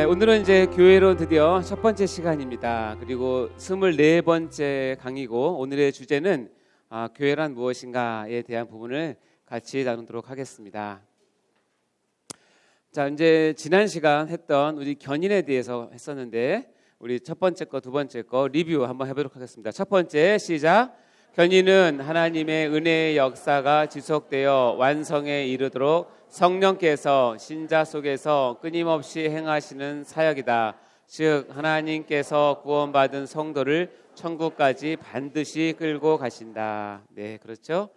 오늘은 이제 교회로 드디어 첫 번째 시간입니다. 그리고 24번째 강의고 오늘의 주제는 교회란 무엇인가에 대한 부분을 같이 나누도록 하겠습니다. 자, 이제 지난 시간 했던 우리 견인에 대해서 했었는데 우리 첫 번째 거, 두 번째 거 리뷰 한번 해보도록 하겠습니다. 첫 번째 시작. 견인은 하나님의 은혜의 역사가 지속되어 완성에 이르도록 성령께서 신자 속에서 끊임없이 행하시는 사역이다. 즉 하나님께서 구원받은 성도를 천국까지 반드시 끌고 가신다. 네, 그렇죠?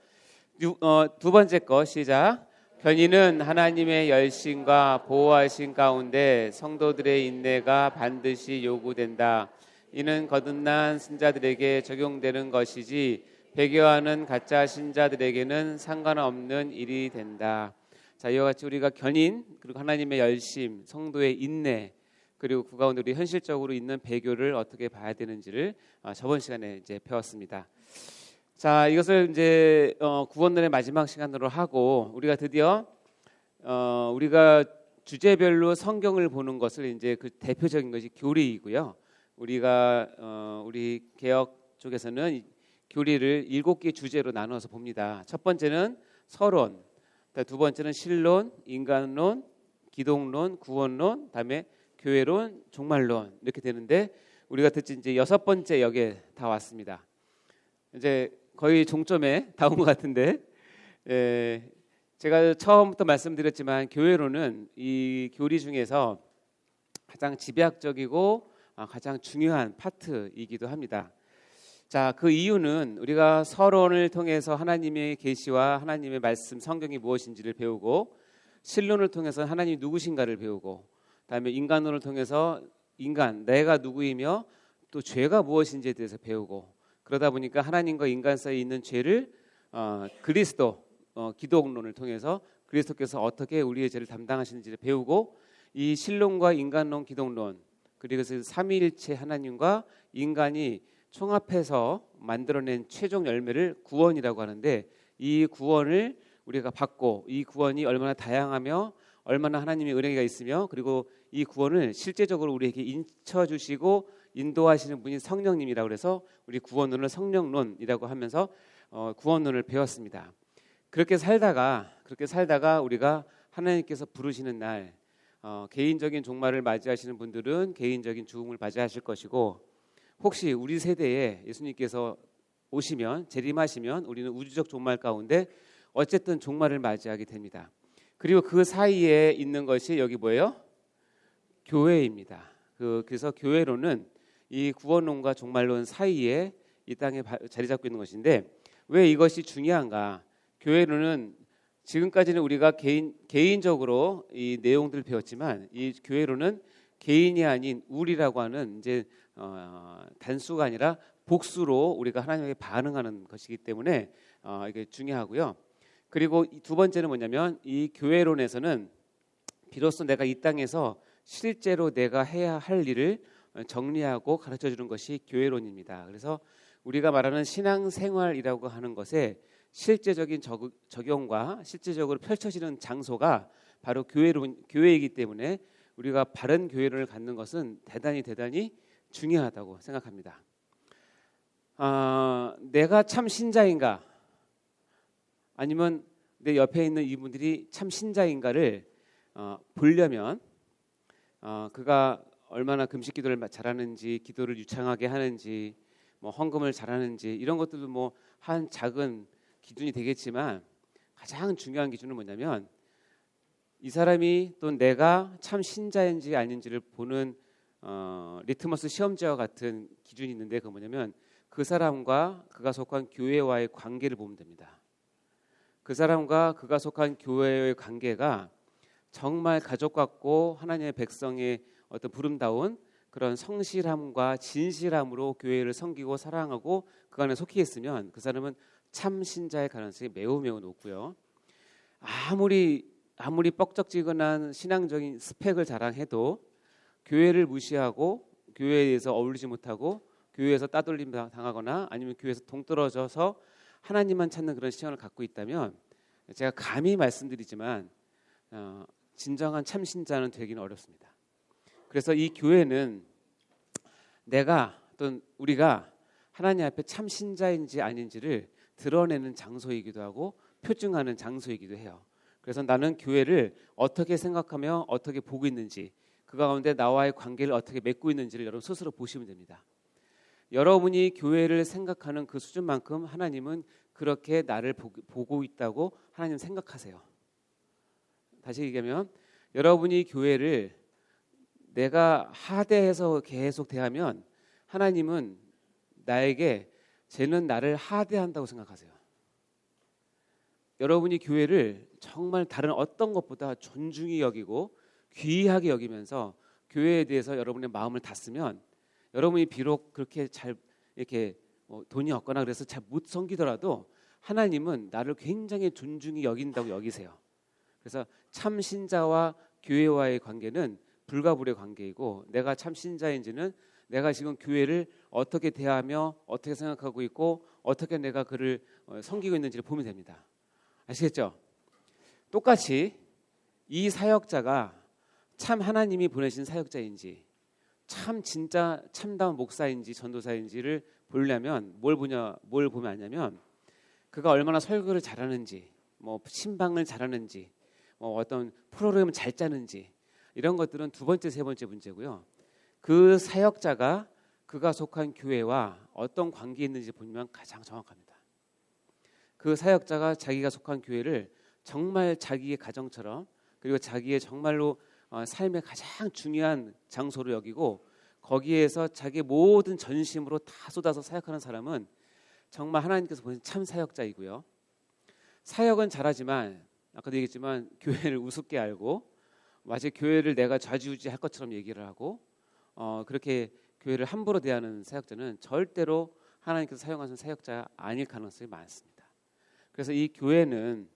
두 번째 거 시작. 견인은 하나님의 열심과 보호하신 가운데 성도들의 인내가 반드시 요구된다. 이는 거듭난 신자들에게 적용되는 것이지 배교하는 가짜 신자들에게는 상관없는 일이 된다. 자, 이와 같이 우리가 견인 그리고 하나님의 열심, 성도의 인내 그리고 그 가운데 우리 현실적으로 있는 배교를 어떻게 봐야 되는지를 저번 시간에 이제 배웠습니다. 자, 이것을 이제 구원론의 마지막 시간으로 하고 우리가 드디어 우리가 주제별로 성경을 보는 것을 이제 그 대표적인 것이 교리이고요. 우리가 우리 개혁 쪽에서는 교리를 7개 주제로 나눠서 봅니다. 첫 번째는 서론, 두 번째는 신론, 인간론, 기독론, 구원론, 다음에 교회론, 종말론 이렇게 되는데 우리가 듣지 이제 6번째 역에 다 왔습니다. 이제 거의 종점에 다 온 것 같은데 제가 처음부터 말씀드렸지만 교회론은 이 교리 중에서 가장 집약적이고 가장 중요한 파트이기도 합니다. 자, 그 이유는 우리가 서론을 통해서 하나님의 계시와 하나님의 말씀, 성경이 무엇인지를 배우고 신론을 통해서 하나님이 누구신가를 배우고 그다음에 인간론을 통해서 인간, 내가 누구이며 또 죄가 무엇인지에 대해서 배우고 그러다 보니까 하나님과 인간 사이에 있는 죄를 그리스도, 기독론을 통해서 그리스도께서 어떻게 우리의 죄를 담당하시는지를 배우고 이 신론과 인간론, 기독론 그리고 삼위일체 하나님과 인간이 총합해서 만들어낸 최종 열매를 구원이라고 하는데 이 구원을 우리가 받고 이 구원이 얼마나 다양하며 얼마나 하나님의 은혜가 있으며 그리고 이 구원을 실제적으로 우리에게 인쳐주시고 인도하시는 분이 성령님이라고 해서 우리 구원론을 성령론이라고 하면서 구원론을 배웠습니다. 그렇게 살다가 우리가 하나님께서 부르시는 날 개인적인 종말을 맞이하시는 분들은 개인적인 죽음을 맞이하실 것이고 혹시 우리 세대에 예수님께서 오시면 재림하시면 우리는 우주적 종말 가운데 어쨌든 종말을 맞이하게 됩니다. 그리고 그 사이에 있는 것이 여기 뭐예요? 교회입니다. 그래서 교회론은 이 구원론과 종말론 사이에 이 땅에 자리 잡고 있는 것인데 왜 이것이 중요한가? 교회론은 지금까지는 우리가 개인적으로 이 내용들을 배웠지만 이 교회론은 개인이 아닌 우리라고 하는 이제 단수가 아니라 복수로 우리가 하나님에게 반응하는 것이기 때문에 이게 중요하고요. 그리고 두 번째는 뭐냐면 이 교회론에서는 비로소 내가 이 땅에서 실제로 내가 해야 할 일을 정리하고 가르쳐주는 것이 교회론입니다. 그래서 우리가 말하는 신앙생활이라고 하는 것에 실제적인 적용과 실제적으로 펼쳐지는 장소가 바로 교회이기 때문에 우리가 바른 교회를 갖는 것은 대단히 중요하다고 생각합니다. 내가 참 신자인가 아니면 내 옆에 있는 이분들이 참 신자인가를 보려면 그가 얼마나 금식 기도를 잘하는지 기도를 유창하게 하는지 뭐 헌금을 잘하는지 이런 것들도 뭐 한 작은 기준이 되겠지만 가장 중요한 기준은 뭐냐면 이 사람이 또 내가 참 신자인지 아닌지를 보는 리트머스 시험지와 같은 기준이 있는데 그건 뭐냐면 그 사람과 그가 속한 교회와의 관계를 보면 됩니다. 그 사람과 그가 속한 교회의 관계가 정말 가족 같고 하나님의 백성의 어떤 부름다운 그런 성실함과 진실함으로 교회를 섬기고 사랑하고 그 안에 속해 있으면 그 사람은 참 신자의 가능성이 매우 높고요. 아무리 뻑적지근한 신앙적인 스펙을 자랑해도 교회를 무시하고 교회에 대해서 어울리지 못하고 교회에서 따돌림 당하거나 아니면 교회에서 동떨어져서 하나님만 찾는 그런 시선을 갖고 있다면 제가 감히 말씀드리지만 진정한 참신자는 되기는 어렵습니다. 그래서 이 교회는 내가 또는 우리가 하나님 앞에 참신자인지 아닌지를 드러내는 장소이기도 하고 표증하는 장소이기도 해요. 그래서 나는 교회를 어떻게 생각하며 어떻게 보고 있는지, 그 가운데 나와의 관계를 어떻게 맺고 있는지를 여러분 스스로 보시면 됩니다. 여러분이 교회를 생각하는 그 수준만큼 하나님은 그렇게 나를 보고 있다고 하나님 생각하세요. 다시 얘기하면 여러분이 교회를 내가 하대해서 계속 대하면 하나님은 나에게 쟤는 나를 하대한다고 생각하세요. 여러분이 교회를 정말 다른 어떤 것보다 존중히 여기고 귀하게 여기면서 교회에 대해서 여러분의 마음을 닫으면 여러분이 비록 그렇게 잘 이렇게 돈이 없거나 그래서 잘 못 섬기더라도 하나님은 나를 굉장히 존중히 여긴다고 여기세요. 그래서 참 신자와 교회와의 관계는 불가불의 관계이고, 내가 참 신자인지는 내가 지금 교회를 어떻게 대하며 어떻게 생각하고 있고 어떻게 내가 그를 섬기고 있는지를 보면 됩니다. 아시겠죠? 똑같이 이 사역자가 참 하나님이 보내신 사역자인지 참 진짜 참다운 목사인지 전도사인지를 보려면 뭘 보면 아냐면 그가 얼마나 설교를 잘하는지, 신방을 잘하는지, 어떤 프로그램을 잘 짜는지, 이런 것들은 두 번째, 세 번째 문제고요. 그 사역자가 그가 속한 교회와 어떤 관계에 있는지 보면 가장 정확합니다. 그 사역자가 자기가 속한 교회를 정말 자기의 가정처럼, 그리고 자기의 정말로 삶의 가장 중요한 장소로 여기고 거기에서 자기 모든 전심으로 다 쏟아서 사역하는 사람은 정말 하나님께서 보내신 참 사역자이고요. 사역은 잘하지만 아까도 얘기했지만 교회를 우습게 알고 마치 교회를 내가 좌지우지할 것처럼 얘기를 하고 그렇게 교회를 함부로 대하는 사역자는 절대로 하나님께서 사용하신 사역자가 아닐 가능성이 많습니다. 그래서 이 교회는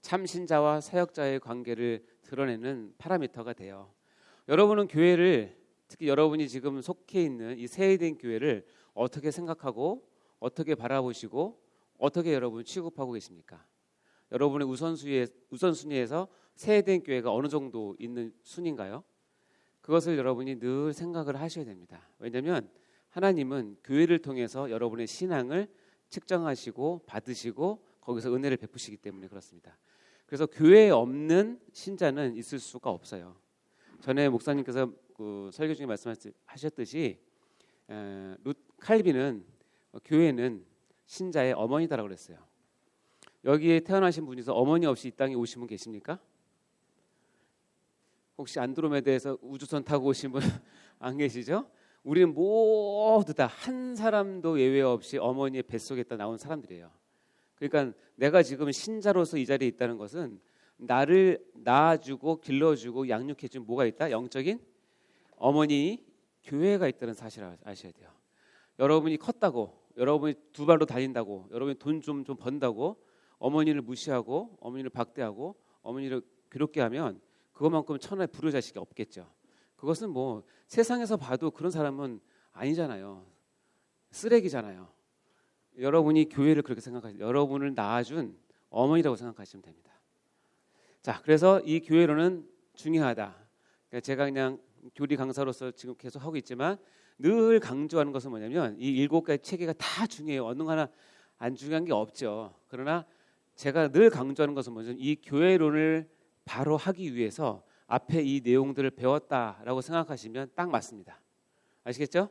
참신자와 사역자의 관계를 드러내는 파라미터가 돼요. 여러분은 교회를, 특히 여러분이 지금 속해 있는 이 세회된 교회를 어떻게 생각하고 어떻게 바라보시고 어떻게 여러분 취급하고 계십니까? 여러분의 우선순위에서 세회된 교회가 어느 정도 있는 순인가요? 그것을 여러분이 늘 생각을 하셔야 됩니다. 왜냐하면 하나님은 교회를 통해서 여러분의 신앙을 측정하시고 받으시고 거기서 은혜를 베푸시기 때문에 그렇습니다. 그래서 교회에 없는 신자는 있을 수가 없어요. 전에 목사님께서 그 설교 중에 말씀하셨듯이 칼빈은 교회는 신자의 어머니다라고 그랬어요. 여기에 태어나신 분이서 어머니 없이 이 땅에 오신 분 계십니까? 혹시 안드로메다에서 우주선 타고 오신 분 안 계시죠? 우리는 모두 다 한 사람도 예외 없이 어머니의 뱃속에 있다 나온 사람들이에요. 그러니까 내가 지금 신자로서 이 자리에 있다는 것은 나를 낳아주고 길러주고 양육해준 뭐가 있다? 영적인 어머니 교회가 있다는 사실을 아셔야 돼요. 여러분이 컸다고, 여러분이 두 발로 다닌다고, 여러분이 돈 좀 번다고 어머니를 무시하고 어머니를 박대하고 어머니를 괴롭게 하면 그것만큼 천하의 불효자식이 없겠죠. 그것은 뭐 세상에서 봐도 그런 사람은 아니잖아요. 쓰레기잖아요. 여러분이 교회를 그렇게 생각하시면 여러분을 낳아준 어머니라고 생각하시면 됩니다. 자, 그래서 이 교회로는 중요하다. 그러니까 제가 그냥 교리 강사로서 지금 계속 하고 있지만 늘 강조하는 것은 뭐냐면 이 7가지 체계가 다 중요해요. 어느 하나 안 중요한 게 없죠. 그러나 제가 늘 강조하는 것은 뭐냐면 이 교회론을 바로 하기 위해서 앞에 이 내용들을 배웠다라고 생각하시면 딱 맞습니다. 아시겠죠?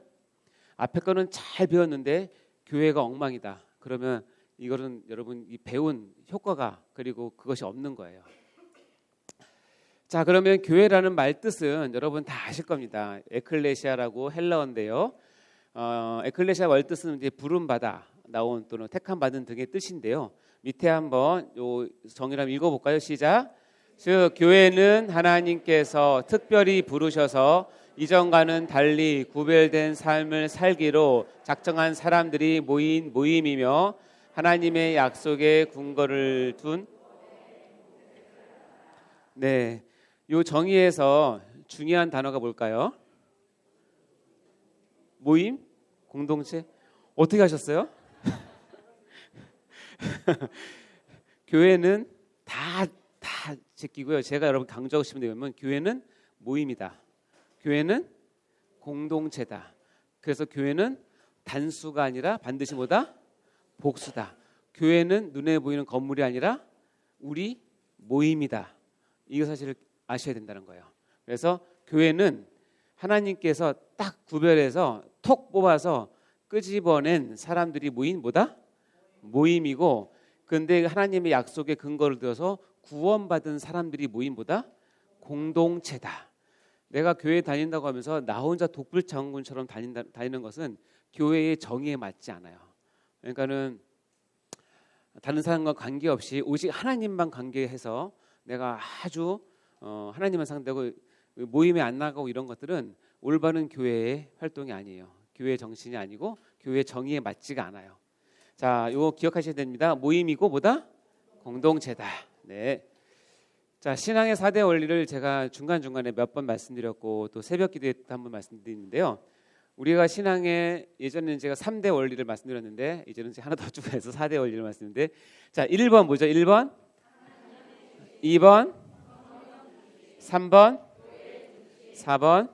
앞에 거는 잘 배웠는데 교회가 엉망이다. 그러면 이거는 여러분 이 배운 효과가 그리고 그것이 없는 거예요. 자, 그러면 교회라는 말 뜻은 여러분 다 아실 겁니다. 에클레시아라고 헬라어인데요. 에클레시아 말 뜻은 이제 부름받아 나온 또는 택함 받은 등의 뜻인데요. 밑에 한번 요 정의를 한번 읽어볼까요? 시작. 즉 교회는 하나님께서 특별히 부르셔서 이전과는 달리 구별된 삶을 살기로 작정한 사람들이 모인 모임이며 하나님의 약속에 근거를 둔 네, 요 정의에서 중요한 단어가 뭘까요? 모임? 공동체? 어떻게 하셨어요? 교회는 다 제끼고요. 제가 여러분 강조하고 싶은 내용은 교회는 모임이다. 교회는 공동체다. 그래서 교회는 단수가 아니라 반드시 뭐다? 복수다. 교회는 눈에 보이는 건물이 아니라 우리 모임이다. 이거 사실을 아셔야 된다는 거예요. 그래서 교회는 하나님께서 딱 구별해서 톡 뽑아서 끄집어낸 사람들이 모인 뭐다? 모임이고, 근데 하나님의 약속의 근거를 들어서 구원받은 사람들이 모인 뭐다? 공동체다. 내가 교회 다닌다고 하면서 나 혼자 독불장군처럼 다니는 것은 교회의 정의에 맞지 않아요. 그러니까는 다른 사람과 관계없이 오직 하나님만 관계해서 내가 아주 하나님만 상대하고 모임에 안 나가고 이런 것들은 올바른 교회의 활동이 아니에요. 교회의 정신이 아니고 교회의 정의에 맞지가 않아요. 자, 이거 기억하셔야 됩니다. 모임이고 뭐다? 공동체다. 네. 자, 신앙의 4대 원리를 제가 중간중간에 몇 번 말씀드렸고 또 새벽 기도에 또 한 번 말씀드리는데요. 우리가 신앙의 예전에는 제가 3대 원리를 말씀드렸는데 이제는 하나 더 추가해서 4대 원리를 말씀드렸는데, 자, 1번 뭐죠? 1번, 2번, 3번, 4번.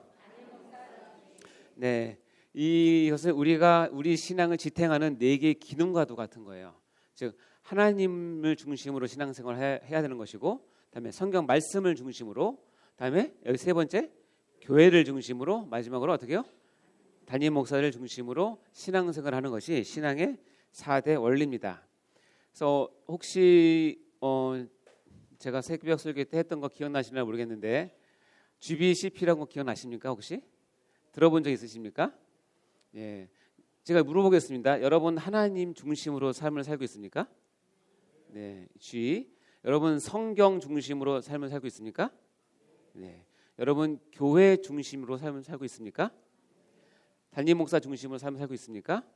네, 이것은 우리 신앙을 지탱하는 4개의 기능과도 같은 거예요. 즉 하나님을 중심으로 신앙생활을 해야 되는 것이고, 다음에 성경 말씀을 중심으로, 다음에 여기 세 번째 교회를 중심으로, 마지막으로 어떻게 해요? 담임 목사를 중심으로 신앙생활을 하는 것이 신앙의 4대 원리입니다. 그래서 혹시 제가 새벽 설교 때 했던 거 기억나시나 모르겠는데 GBCP라고 기억나십니까? 혹시 들어본 적 있으십니까? 예, 제가 물어보겠습니다. 여러분 하나님 중심으로 삶을 살고 있습니까? 네, G. 여러분 성경 중심으로 삶을 살고 있습니까? 네. 여러분 교회 중심으로 삶을 살고 있습니까? 담임 목사 중심으로 삶을 살고 있습니까?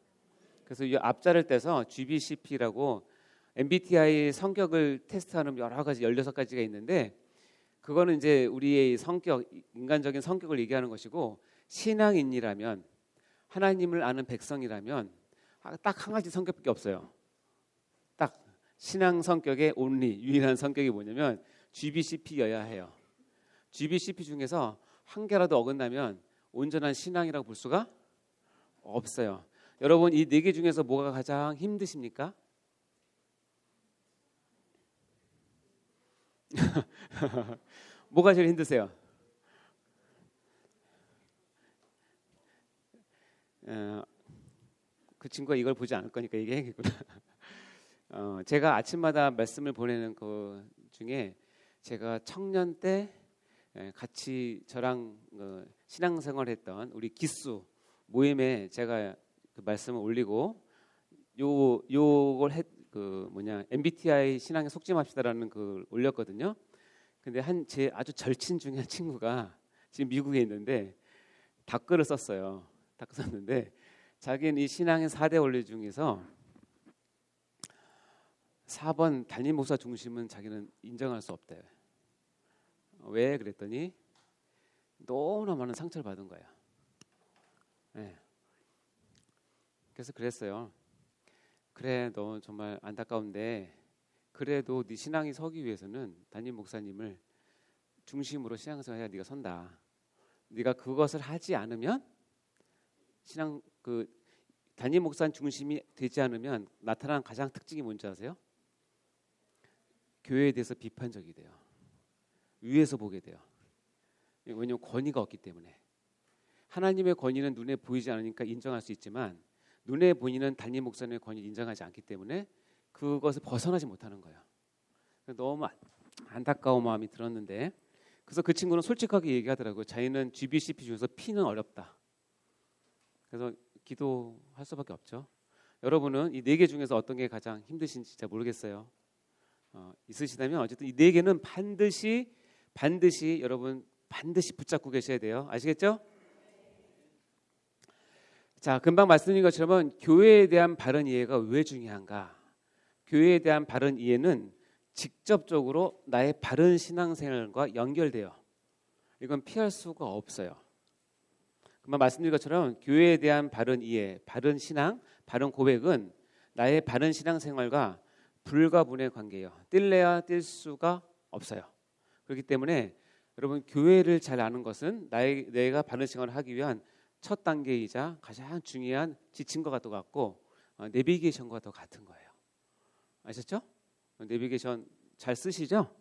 그래서 이 앞자를 떼서 GBCP라고 MBTI 성격을 테스트하는 여러 가지 16가지가 있는데, 그거는 이제 우리의 성격, 인간적인 성격을 얘기하는 것이고, 신앙인이라면, 하나님을 아는 백성이라면 딱 한 가지 성격밖에 없어요. 딱 신앙 성격의 유일한 성격이 뭐냐면 GBCP여야 해요. GBCP 중에서 한 개라도 어긋나면 온전한 신앙이라고 볼 수가 없어요. 여러분 이 4개 중에서 뭐가 가장 힘드십니까? 뭐가 제일 힘드세요? 그 친구가 이걸 보지 않을 거니까 얘기해야겠구나. 제가 아침마다 말씀을 보내는 그 중에 제가 청년 때 같이 저랑 신앙생활했던 우리 기수 모임에 제가 그 말씀을 올리고 요걸 MBTI 신앙에 속지 맙시다라는 걸 올렸거든요. 근데 제 아주 절친 중에 한 친구가 지금 미국에 있는데 댓글을 썼어요. 댓글 썼는데 자기는 이 신앙의 4대 원리 중에서 4번 담임 목사 중심은 자기는 인정할 수 없대요. 왜? 그랬더니 너무나 많은 상처를 받은 거예요. 네. 그래서 그랬어요. 그래, 너 정말 안타까운데 그래도 네 신앙이 서기 위해서는 담임 목사님을 중심으로 신앙생활 해야 네가 선다. 네가 그것을 하지 않으면 담임 목사 중심이 되지 않으면 나타나는 가장 특징이 뭔지 아세요? 교회에 대해서 비판적이 돼요. 위에서 보게 돼요. 왜냐하면 권위가 없기 때문에. 하나님의 권위는 눈에 보이지 않으니까 인정할 수 있지만 눈에 보이는 담임 목사님의 권위를 인정하지 않기 때문에 그것을 벗어나지 못하는 거예요. 너무 안타까운 마음이 들었는데, 그래서 그 친구는 솔직하게 얘기하더라고요. 자기는 GBCP 중에서 P는 어렵다. 그래서 기도할 수밖에 없죠. 여러분은 이 4개 중에서 어떤 게 가장 힘드신지 잘 모르겠어요. 있으시다면 어쨌든 이 4개는 반드시 여러분 반드시 붙잡고 계셔야 돼요. 아시겠죠? 자, 금방 말씀드린 것처럼 교회에 대한 바른 이해가 왜 중요한가? 교회에 대한 바른 이해는 직접적으로 나의 바른 신앙생활과 연결돼요. 이건 피할 수가 없어요. 금방 말씀드린 것처럼 교회에 대한 바른 이해, 바른 신앙, 바른 고백은 나의 바른 신앙생활과 불가분의 관계예요. 뛸래야 뛸 수가 없어요. 그렇기 때문에 여러분 교회를 잘 아는 것은 내가 바른 생활을 하기 위한 첫 단계이자 가장 중요한 지침과 같고 내비게이션과 더 같은 거예요. 아셨죠? 내비게이션 잘 쓰시죠?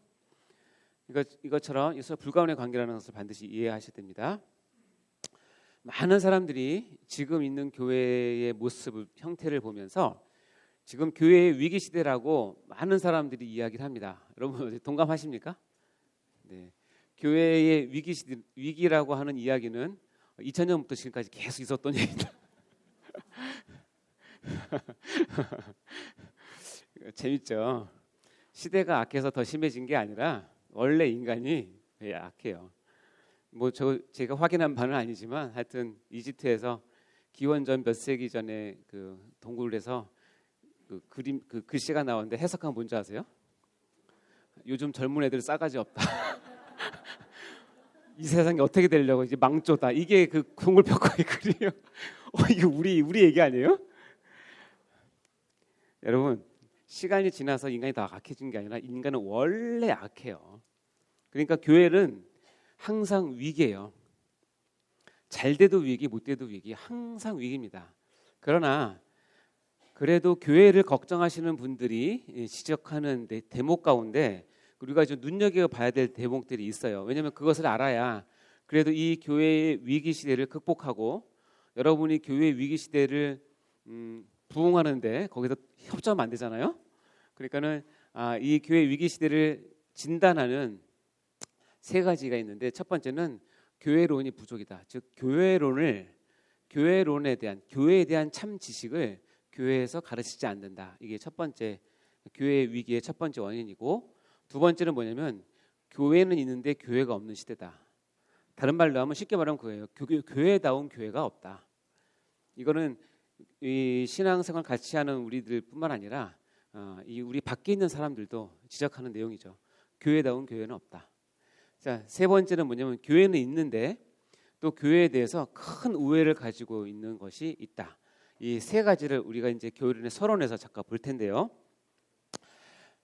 이것처럼 이것을 불가분의 관계라는 것을 반드시 이해하셔야 됩니다. 많은 사람들이 지금 있는 교회의 모습, 형태를 보면서 지금 교회의 위기 시대라고 많은 사람들이 이야기를 합니다. 여러분 동감하십니까? 네. 교회의 위기라고 하는 이야기는 2000년부터 지금까지 계속 있었던 얘기입니다. 재밌죠? 시대가 악해서 더 심해진 게 아니라 원래 인간이 악해요. 제가 확인한 바는 아니지만 하여튼 이집트에서 기원전 몇 세기 전에 그 동굴에서 그 글씨가 나오는데 해석하면 뭔지 아세요? 요즘 젊은 애들 싸가지 없다. 이 세상이 어떻게 되려고 이제 망조다. 이게 그 동굴 벽화의 글이에요. 이거 우리 얘기 아니에요? 여러분 시간이 지나서 인간이 더 악해진 게 아니라 인간은 원래 악해요. 그러니까 교회는 항상 위기예요. 잘 돼도 위기, 못 돼도 위기, 항상 위기입니다. 그러나 그래도 교회를 걱정하시는 분들이 지적하는 대목 가운데 우리가 좀 눈여겨봐야 될 대목들이 있어요. 왜냐하면 그것을 알아야 그래도 이 교회의 위기 시대를 극복하고 여러분이 교회의 위기 시대를 부응하는데 거기서 협조하면 안 되잖아요. 그러니까는 이 교회 위기 시대를 진단하는 세 가지가 있는데 첫 번째는 교회론이 부족이다. 즉 교회에 대한 참 지식을 교회에서 가르치지 않는다. 이게 첫 번째 교회 위기의 첫 번째 원인이고, 두 번째는 뭐냐면 교회는 있는데 교회가 없는 시대다. 다른 말로 하면 쉽게 말하면 그거예요. 교회다운 교회가 없다. 이거는 이 신앙생활 같이 하는 우리들뿐만 아니라 우리 밖에 있는 사람들도 지적하는 내용이죠. 교회다운 교회는 없다. 자, 세 번째는 뭐냐면 교회는 있는데 또 교회에 대해서 큰 우애를 가지고 있는 것이 있다. 이 세 가지를 우리가 이제 교회론의 서론에서 잠깐 볼 텐데요.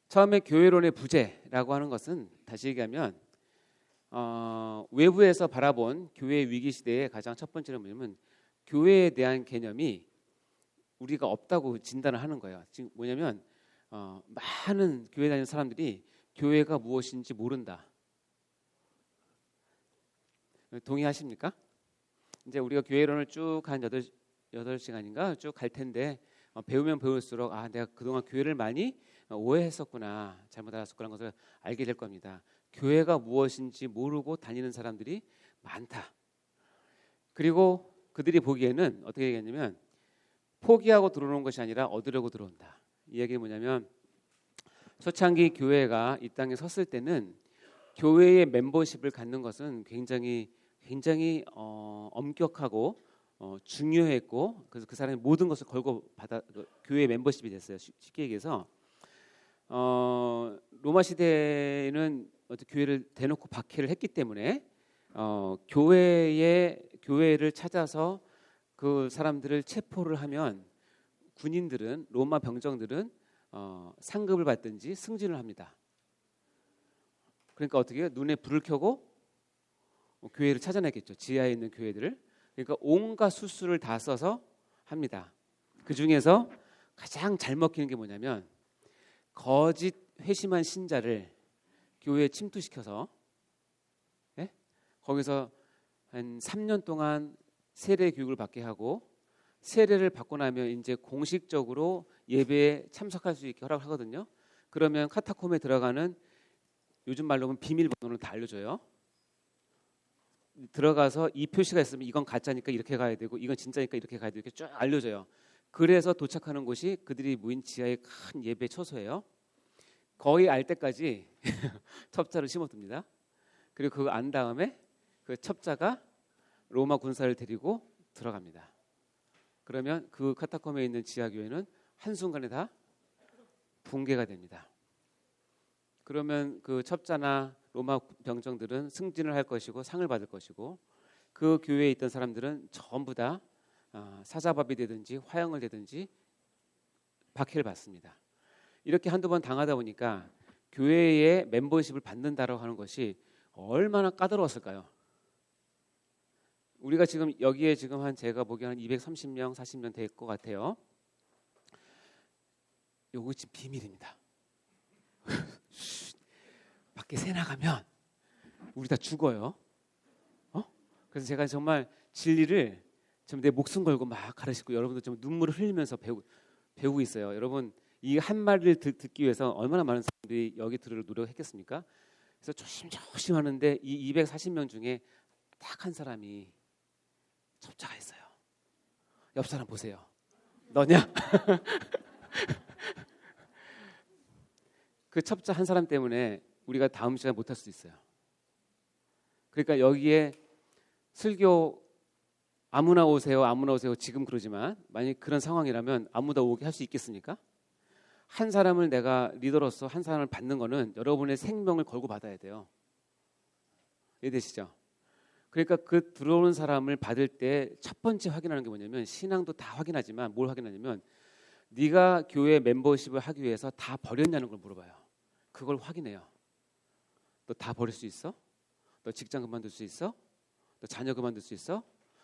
처음에 교회론의 부재라고 하는 것은 다시 얘기하면 외부에서 바라본 교회 위기 시대의 가장 첫 번째는 뭐냐면 교회에 대한 개념이 우리가 없다고 진단을 하는 거예요. 지금 뭐냐면 많은 교회 다니는 사람들이 교회가 무엇인지 모른다. 동의하십니까? 이제 우리가 교회론을 쭉 한 8시간인가 쭉 갈 텐데 배우면 배울수록 내가 그동안 교회를 많이 오해했었구나, 잘못 알았었구나 것을 알게 될 겁니다. 교회가 무엇인지 모르고 다니는 사람들이 많다. 그리고 그들이 보기에는 어떻게 얘기했냐면 포기하고 들어오는 것이 아니라 얻으려고 들어온다. 이 얘기는 뭐냐면 초창기 교회가 이 땅에 섰을 때는 교회의 멤버십을 갖는 것은 굉장히 엄격하고 중요했고, 그래서 그 사람이 모든 것을 걸고 교회의 멤버십이 됐어요. 쉽게 얘기해서 로마 시대는 교회를 대놓고 박해를 했기 때문에 교회를 찾아서 그 사람들을 체포를 하면 군인들은, 로마 병정들은 상급을 받든지 승진을 합니다. 그러니까 어떻게 해요? 눈에 불을 켜고 교회를 찾아내겠죠. 지하에 있는 교회들을. 그러니까 온갖 수술을 다 써서 합니다. 그 중에서 가장 잘 먹히는 게 뭐냐면 거짓 회심한 신자를 교회에 침투시켜서 거기서 한 3년 동안 세례 교육을 받게 하고, 세례를 받고 나면 이제 공식적으로 예배에 참석할 수 있게 허락하거든요. 그러면 카타콤에 들어가는, 요즘 말로 하면 비밀번호를 다 알려줘요. 들어가서 이 표시가 있으면 이건 가짜니까 이렇게 가야 되고 이건 진짜니까 이렇게 가야 되고 이렇게 쫙 알려줘요. 그래서 도착하는 곳이 그들이 모인 지하의 큰 예배 처소예요. 거의 알 때까지 첩자를 심어둡니다. 그리고 그거 안 다음에 그 첩자가 로마 군사를 데리고 들어갑니다. 그러면 그 카타콤에 있는 지하교회는 한순간에 다 붕괴가 됩니다. 그러면 그 첩자나 로마 병정들은 승진을 할 것이고 상을 받을 것이고, 그 교회에 있던 사람들은 전부 다 사자밥이 되든지 화형을 되든지 박해를 받습니다. 이렇게 한두 번 당하다 보니까 교회의 멤버십을 받는다라고 하는 것이 얼마나 까다로웠을까요? 우리가 지금 여기에 지금 한 제가 보기에 한 230명, 40명 될 것 같아요. 요거 지금 비밀입니다. 밖에 새 나가면 우리 다 죽어요. 그래서 제가 정말 진리를 좀 내 목숨 걸고 막 가르치고 여러분들 좀 눈물을 흘리면서 배우고 있어요. 여러분 이 한 마디를 듣기 위해서 얼마나 많은 사람들이 여기 들으러 노력했겠습니까? 그래서 조심조심 하는데 이 240명 중에 딱 한 사람이 첩자가 있어요. 옆 사람 보세요. 너냐? 그 첩자 한 사람 때문에 우리가 다음 시간에 못할 수도 있어요. 그러니까 여기에 설교 아무나 오세요, 아무나 오세요. 지금 그러지만 만약 그런 상황이라면 아무나 오게 할 수 있겠습니까? 한 사람을 내가 리더로서 한 사람을 받는 거는 여러분의 생명을 걸고 받아야 돼요. 이해되시죠? 그러니까 그 들어오는 사람을 받을 때 첫 번째 확인하는 게 뭐냐면 신앙도 다 확인하지만 뭘 확인하냐면 네가 교회 멤버십을 하기 위해서 다 버렸냐는 걸 물어봐요. 그걸 확인해요. 너 다 버릴 수 있어? 너 직장 그만둘 수 있어? 너 자녀 그만둘 수 있어?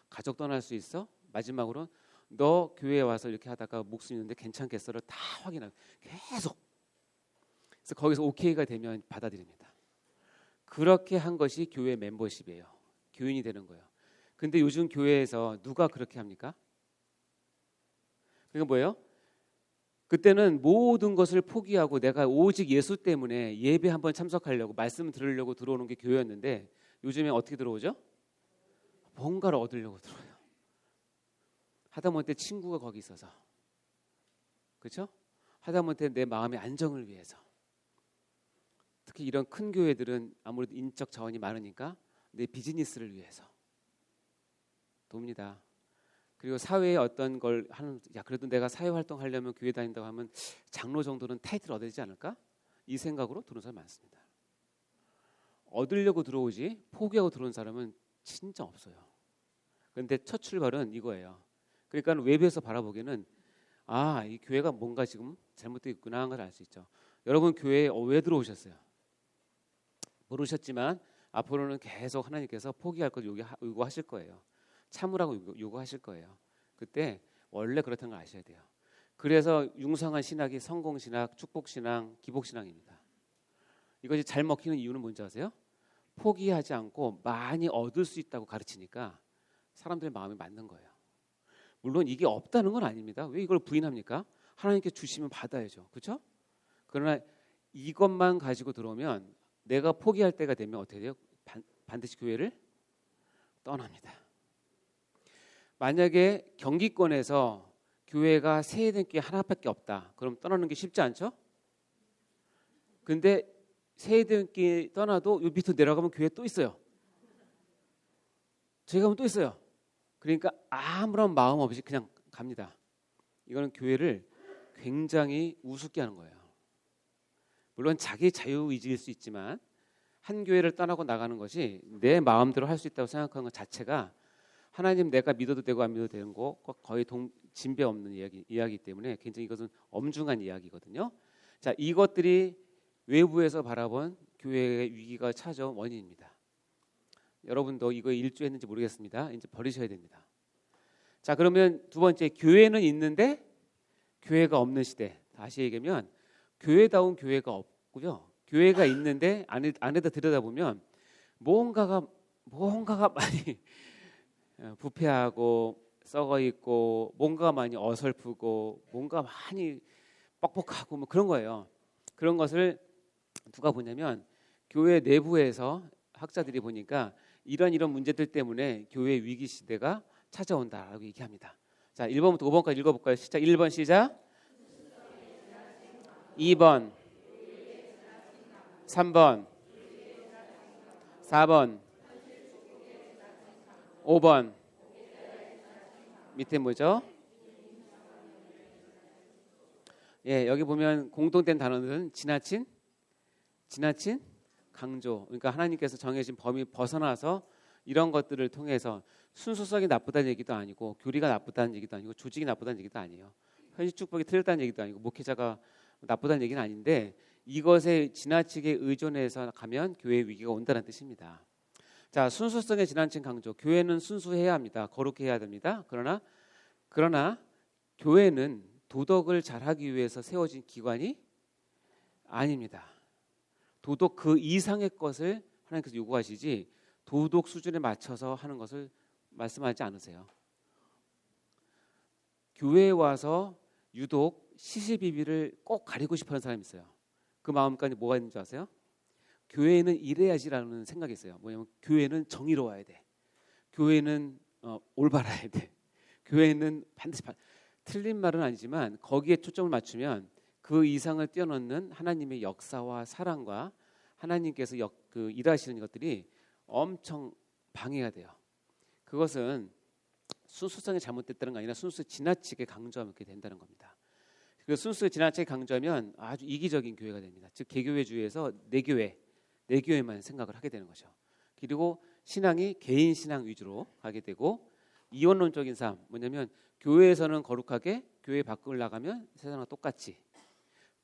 가족 떠날 수 있어? 마지막으로 너 교회에 와서 이렇게 하다가 목숨 있는데 괜찮겠어를 다 확인하고 계속. 그래서 거기서 오케이가 되면 받아들입니다. 그렇게 한 것이 교회 멤버십이에요. 교인이 되는 거예요. 근데 요즘 교회에서 누가 그렇게 합니까? 그러니까 뭐예요? 그때는 모든 것을 포기하고 내가 오직 예수 때문에 예배 한번 참석하려고 말씀 들으려고 들어오는 게 교회였는데 요즘에 어떻게 들어오죠? 뭔가를 얻으려고 들어요. 하다못해 친구가 거기 있어서, 그렇죠? 하다못해 내 마음의 안정을 위해서. 특히 이런 큰 교회들은 아무래도 인적 자원이 많으니까 내 비즈니스를 위해서 돕니다. 그리고 사회에 어떤 걸 하는, 야 그래도 내가 사회 활동하려면 교회 다닌다고 하면 장로 정도는 타이틀 얻어야 되지 않을까? 이 생각으로 들어오는 사람이 많습니다. 얻으려고 들어오지 포기하고 들어온 사람은 진짜 없어요. 그런데 첫 출발은 이거예요. 그러니까 외부에서 바라보기에는 아, 이 교회가 뭔가 지금 잘못되어 있구나 하는 걸 알 수 있죠. 여러분 교회에 왜 들어오셨어요? 모르셨지만 앞으로는 계속 하나님께서 포기할 것 요구하실 거예요. 참으라고 요구하실 거예요. 그때 원래 그렇다는 걸 아셔야 돼요. 그래서 융성한 신학이 성공신학, 축복신앙, 기복신앙입니다. 이것이 잘 먹히는 이유는 뭔지 아세요? 포기하지 않고 많이 얻을 수 있다고 가르치니까 사람들의 마음에 맞는 거예요. 물론 이게 없다는 건 아닙니다. 왜 이걸 부인합니까? 하나님께 주시면 받아야죠. 그렇죠? 그러나 이것만 가지고 들어오면 내가 포기할 때가 되면 어떻게 돼요? 반드시 교회를 떠납니다. 만약에 경기권에서 교회가 세대께 하나밖에 없다. 그럼 떠나는 게 쉽지 않죠? 근데 세대께 떠나도 요 밑으로 내려가면 교회 또 있어요. 저희 가면 또 있어요. 그러니까 아무런 마음 없이 그냥 갑니다. 이거는 교회를 굉장히 우습게 하는 거예요. 물론 자기 자유의지일 수 있지만 한 교회를 떠나고 나가는 것이 내 마음대로 할 수 있다고 생각하는 것 자체가 하나님 내가 믿어도 되고 안 믿어도 되는 거 거의 진배 없는 이야기이기 때문에 굉장히 이것은 엄중한 이야기거든요. 자, 이것들이 외부에서 바라본 교회의 위기가 찾아온 원인입니다. 여러분도 이거 일조했는지 모르겠습니다. 이제 버리셔야 됩니다. 자, 그러면 두 번째, 교회는 있는데 교회가 없는 시대. 다시 얘기하면 교회다운 교회가 없고요. 교회가 있는데 안에다 들여다보면 뭔가가 많이 부패하고 썩어 있고 뭔가 많이 어설프고 뭔가 많이 뻑뻑하고 뭐 그런 거예요. 그런 것을 누가 보냐면 교회 내부에서 학자들이 보니까 이런 문제들 때문에 교회 위기 시대가 찾아온다라고 얘기합니다. 자, 1번부터 5번까지 읽어볼까요? 시작. 1번 시작. 2번 3번 4번 5번 밑에 뭐죠? 예, 여기 보면 공통된 단어는 지나친, 강조. 그러니까 하나님께서 정해진 범위 벗어나서 이런 것들을 통해서 순수성이 나쁘다는 얘기도 아니고 교리가 나쁘다는 얘기도 아니고 조직이 나쁘다는 얘기도 아니에요. 현실 축복이 틀렸다는 얘기도 아니고 목회자가 나쁘다는 얘기는 아닌데 이것에 지나치게 의존해서 가면 교회 위기가 온다는 뜻입니다. 자, 순수성의 지나친 강조. 교회는 순수해야 합니다. 거룩해야 됩니다. 그러나 교회는 도덕을 잘하기 위해서 세워진 기관이 아닙니다. 도덕 그 이상의 것을 하나님께서 요구하시지 도덕 수준에 맞춰서 하는 것을 말씀하지 않으세요. 교회에 와서 유독 시시비비를 꼭 가리고 싶어하는 사람이 있어요. 그 마음까지 뭐가 있는지 아세요? 교회는 이래야지라는 생각이 있어요. 뭐냐면 교회는 정의로워야 돼. 교회는 올바라야 돼. 교회는 반드시 틀린 말은 아니지만 거기에 초점을 맞추면 그 이상을 뛰어넘는 하나님의 역사와 사랑과 하나님께서 일하시는 것들이 엄청 방해가 돼요. 그것은 순수성이 잘못됐다는 게 아니라 순수 지나치게 강조하면 그렇게 된다는 겁니다. 그 순수 지나치게 강조하면 아주 이기적인 교회가 됩니다. 즉 개교회주의에서 내 교회만 생각을 하게 되는 거죠. 그리고 신앙이 개인 신앙 위주로 가게 되고 이원론적인 삶, 뭐냐면 교회에서는 거룩하게 교회 밖을 나가면 세상과 똑같이,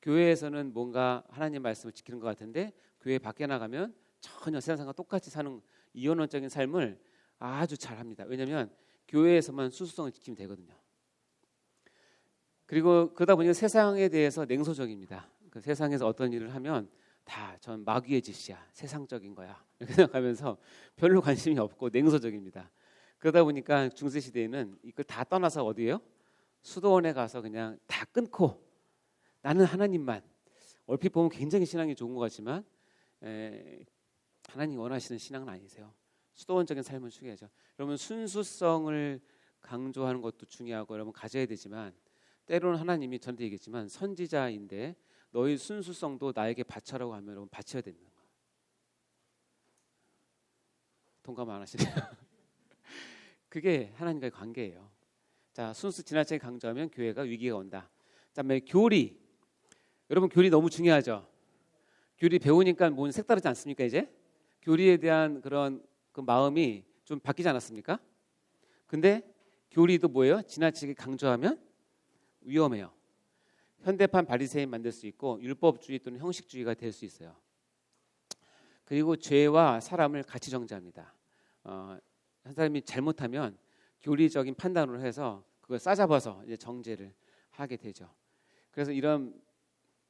교회에서는 뭔가 하나님 말씀을 지키는 것 같은데 교회 밖에 나가면 전혀 세상과 똑같이 사는 이원론적인 삶을 아주 잘합니다. 왜냐하면 교회에서만 순수성을 지키면 되거든요. 그리고 그러다 보니까 세상에 대해서 냉소적입니다. 그 세상에서 어떤 일을 하면 다 전 마귀의 짓이야, 세상적인 거야 이렇게 생각하면서 별로 관심이 없고 냉소적입니다. 그러다 보니까 중세 시대에는 이걸 다 떠나서 어디예요? 수도원에 가서 그냥 다 끊고 나는 하나님만, 얼핏 보면 굉장히 신앙이 좋은 것 같지만 하나님 원하시는 신앙은 아니세요. 수도원적인 삶을 추구해야죠. 여러분 순수성을 강조하는 것도 중요하고 여러분 가져야 되지만 때로는 하나님이 전에 얘기했지만 선지자인데 너희 순수성도 나에게 바쳐라고 하면 여러분 바쳐야 되는 거예요. 동감 안 하시네요. 그게 하나님과의 관계예요. 자, 순수 지나치게 강조하면 교회가 위기가 온다. 그다음에 교리. 여러분 교리 너무 중요하죠. 교리 배우니까 뭔 색다르지 않습니까? 이제 교리에 대한 그런 그 마음이 좀 바뀌지 않았습니까? 근데 교리도 뭐예요? 지나치게 강조하면 위험해요. 현대판 바리새인 만들 수 있고 율법주의 또는 형식주의가 될 수 있어요. 그리고 죄와 사람을 같이 정죄합니다. 한 사람이 잘못하면 교리적인 판단으로 해서 그걸 싸잡아서 이제 정죄를 하게 되죠. 그래서 이런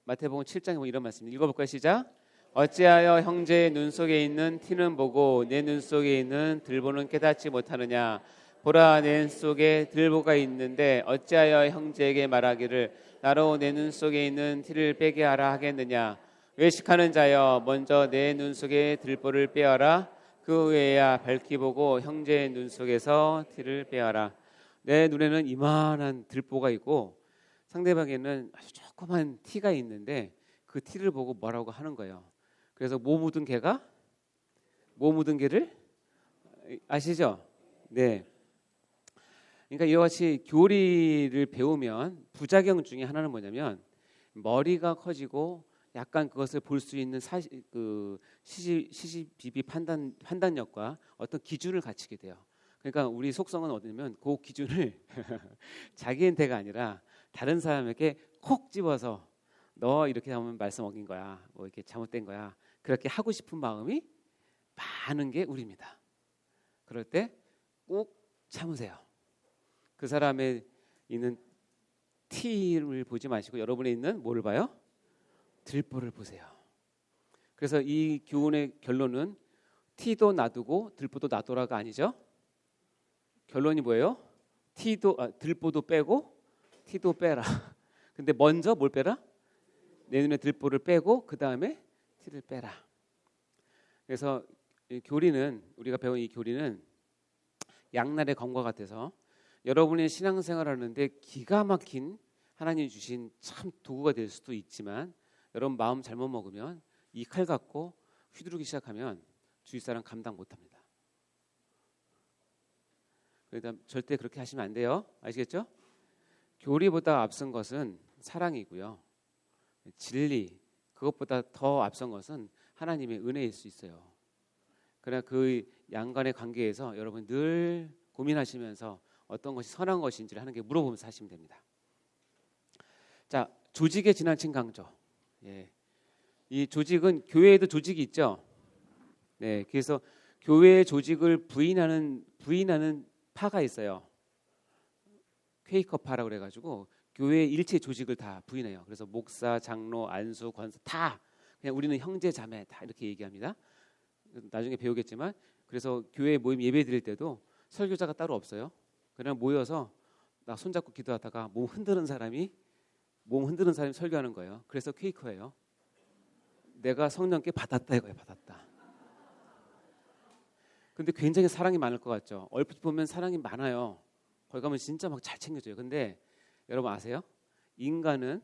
마태복음 7장에 보면 이런 말씀 읽어볼까요? 시작. 어찌하여 형제의 눈 속에 있는 티는 보고 내 눈 속에 있는 들보는 깨닫지 못하느냐. 보라, 내 눈 속에 들보가 있는데 어찌하여 형제에게 말하기를 나로 내 눈 속에 있는 티를 빼게 하라 하겠느냐. 외식하는 자여, 먼저 내 눈 속에 들보를 빼어라. 그 외에야 밝히 보고 형제의 눈 속에서 티를 빼어라. 내 눈에는 이만한 들보가 있고 상대방에는 아주 조그만 티가 있는데 그 티를 보고 뭐라고 하는 거예요. 그래서 뭐 묻은 개를 아시죠? 네. 그러니까 이와 같이 교리를 배우면 부작용 중에 하나는 뭐냐면 머리가 커지고 약간 그것을 볼 수 있는 시시비비 판단력과 어떤 기준을 갖추게 돼요. 그러니까 우리 속성은 어디냐면 그 기준을 자기한테가 아니라 다른 사람에게 콕 집어서 너 이렇게 하면 말씀 어긴 거야, 뭐 이렇게 잘못된 거야, 그렇게 하고 싶은 마음이 많은 게 우리입니다. 그럴 때 꼭 참으세요. 그 사람의 있는 티를 보지 마시고 여러분에 있는 뭐를 봐요? 들보를 보세요. 그래서 이 교훈의 결론은 티도 놔두고 들보도 놔둬라가 아니죠. 결론이 뭐예요? 들보도 빼고 티도 빼라. 근데 먼저 뭘 빼라? 내 눈에 들보를 빼고 그 다음에 티를 빼라. 그래서 이 교리는, 우리가 배운 이 교리는 양날의 검과 같아서 여러분의 신앙생활하는데 기가 막힌 하나님이 주신 참 도구가 될 수도 있지만 여러분 마음 잘못 먹으면 이 칼 갖고 휘두르기 시작하면 주위 사람 감당 못합니다. 그러니까 절대 그렇게 하시면 안 돼요. 아시겠죠? 교리보다 앞선 것은 사랑이고요. 진리, 그것보다 더 앞선 것은 하나님의 은혜일 수 있어요. 그러나 그 양간의 관계에서 여러분 늘 고민하시면서 어떤 것이 선한 것인지를 하는 게 물어보면서 하시면 됩니다. 자, 조직의 지나친 강조. 예. 이 조직은 교회에도 조직이 있죠. 네, 그래서 교회의 조직을 부인하는 파가 있어요. 퀘이커파라고 그래가지고 교회의 일체 조직을 다 부인해요. 그래서 목사, 장로, 안수, 권사 다 그냥 우리는 형제 자매 다 이렇게 얘기합니다. 나중에 배우겠지만 그래서 교회 모임 예배 드릴 때도 설교자가 따로 없어요. 그냥 모여서 나 손잡고 기도하다가 몸 흔드는 사람이 설교하는 거예요. 그래서 퀘이커예요. 내가 성령께 받았다 이거예요. 받았다. 근데 굉장히 사랑이 많을 것 같죠. 얼핏 보면 사랑이 많아요. 거기 가면 진짜 막 잘 챙겨줘요. 근데 여러분 아세요? 인간은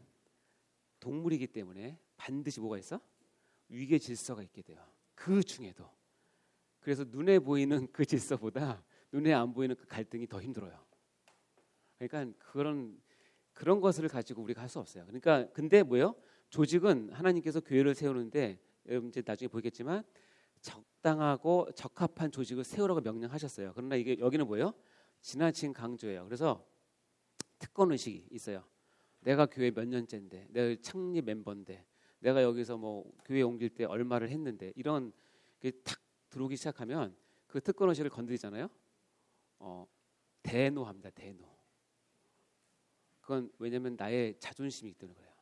동물이기 때문에 반드시 뭐가 있어? 위계 질서가 있게 돼요. 그 중에도. 그래서 눈에 보이는 그 질서보다 눈에 안 보이는 그 갈등이 더 힘들어요. 그러니까 그런 것을 가지고 우리가 할 수 없어요. 그러니까 근데 뭐예요? 조직은 하나님께서 교회를 세우는데 여러분 이제 나중에 보겠지만 적당하고 적합한 조직을 세우라고 명령하셨어요. 그러나 이게 여기는 뭐예요? 지나친 강조예요. 그래서 특권 의식이 있어요. 내가 교회 몇 년째인데, 내가 창립 멤버인데, 내가 여기서 뭐 교회 옮길 때 얼마를 했는데 이런 게 탁 들어오기 시작하면 그 특권 의식을 건드리잖아요. 대노합니다. 대노. 그건 왜냐하면 나의 자존심이기 때문에 그래요.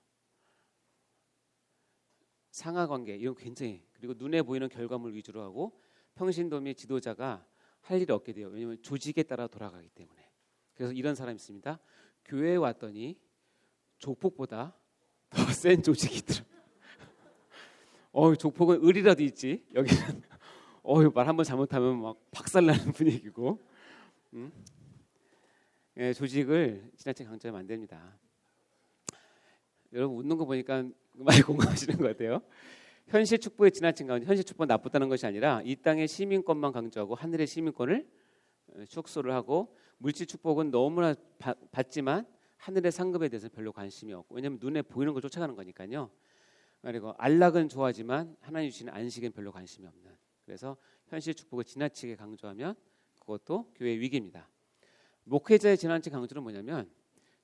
상하관계 이런 굉장히 그리고 눈에 보이는 결과물 위주로 하고 평신도 및 지도자가 할 일이 없게 돼요. 왜냐하면 조직에 따라 돌아가기 때문에. 그래서 이런 사람이 있습니다. 교회에 왔더니 조폭보다 더 센 조직이 있더라고요. 조폭은 을이라도 있지. 여기는 말 한번 잘못하면 막 박살나는 분위기고. 예, 조직을 지나치게 강조하면 안 됩니다. 여러분 웃는 거 보니까 많이 공감하시는 것 같아요. 현실 축복의 지나친 강조. 현실 축복은 나쁘다는 것이 아니라 이 땅의 시민권만 강조하고 하늘의 시민권을 축소를 하고 물질 축복은 너무나 받지만 하늘의 상급에 대해서 별로 관심이 없고 왜냐하면 눈에 보이는 걸 쫓아가는 거니까요. 그리고 안락은 좋아하지만 하나님 주시는 안식엔 별로 관심이 없는. 그래서 현실 축복을 지나치게 강조하면 그것도 교회의 위기입니다. 목회자의 지나친 강조는 뭐냐면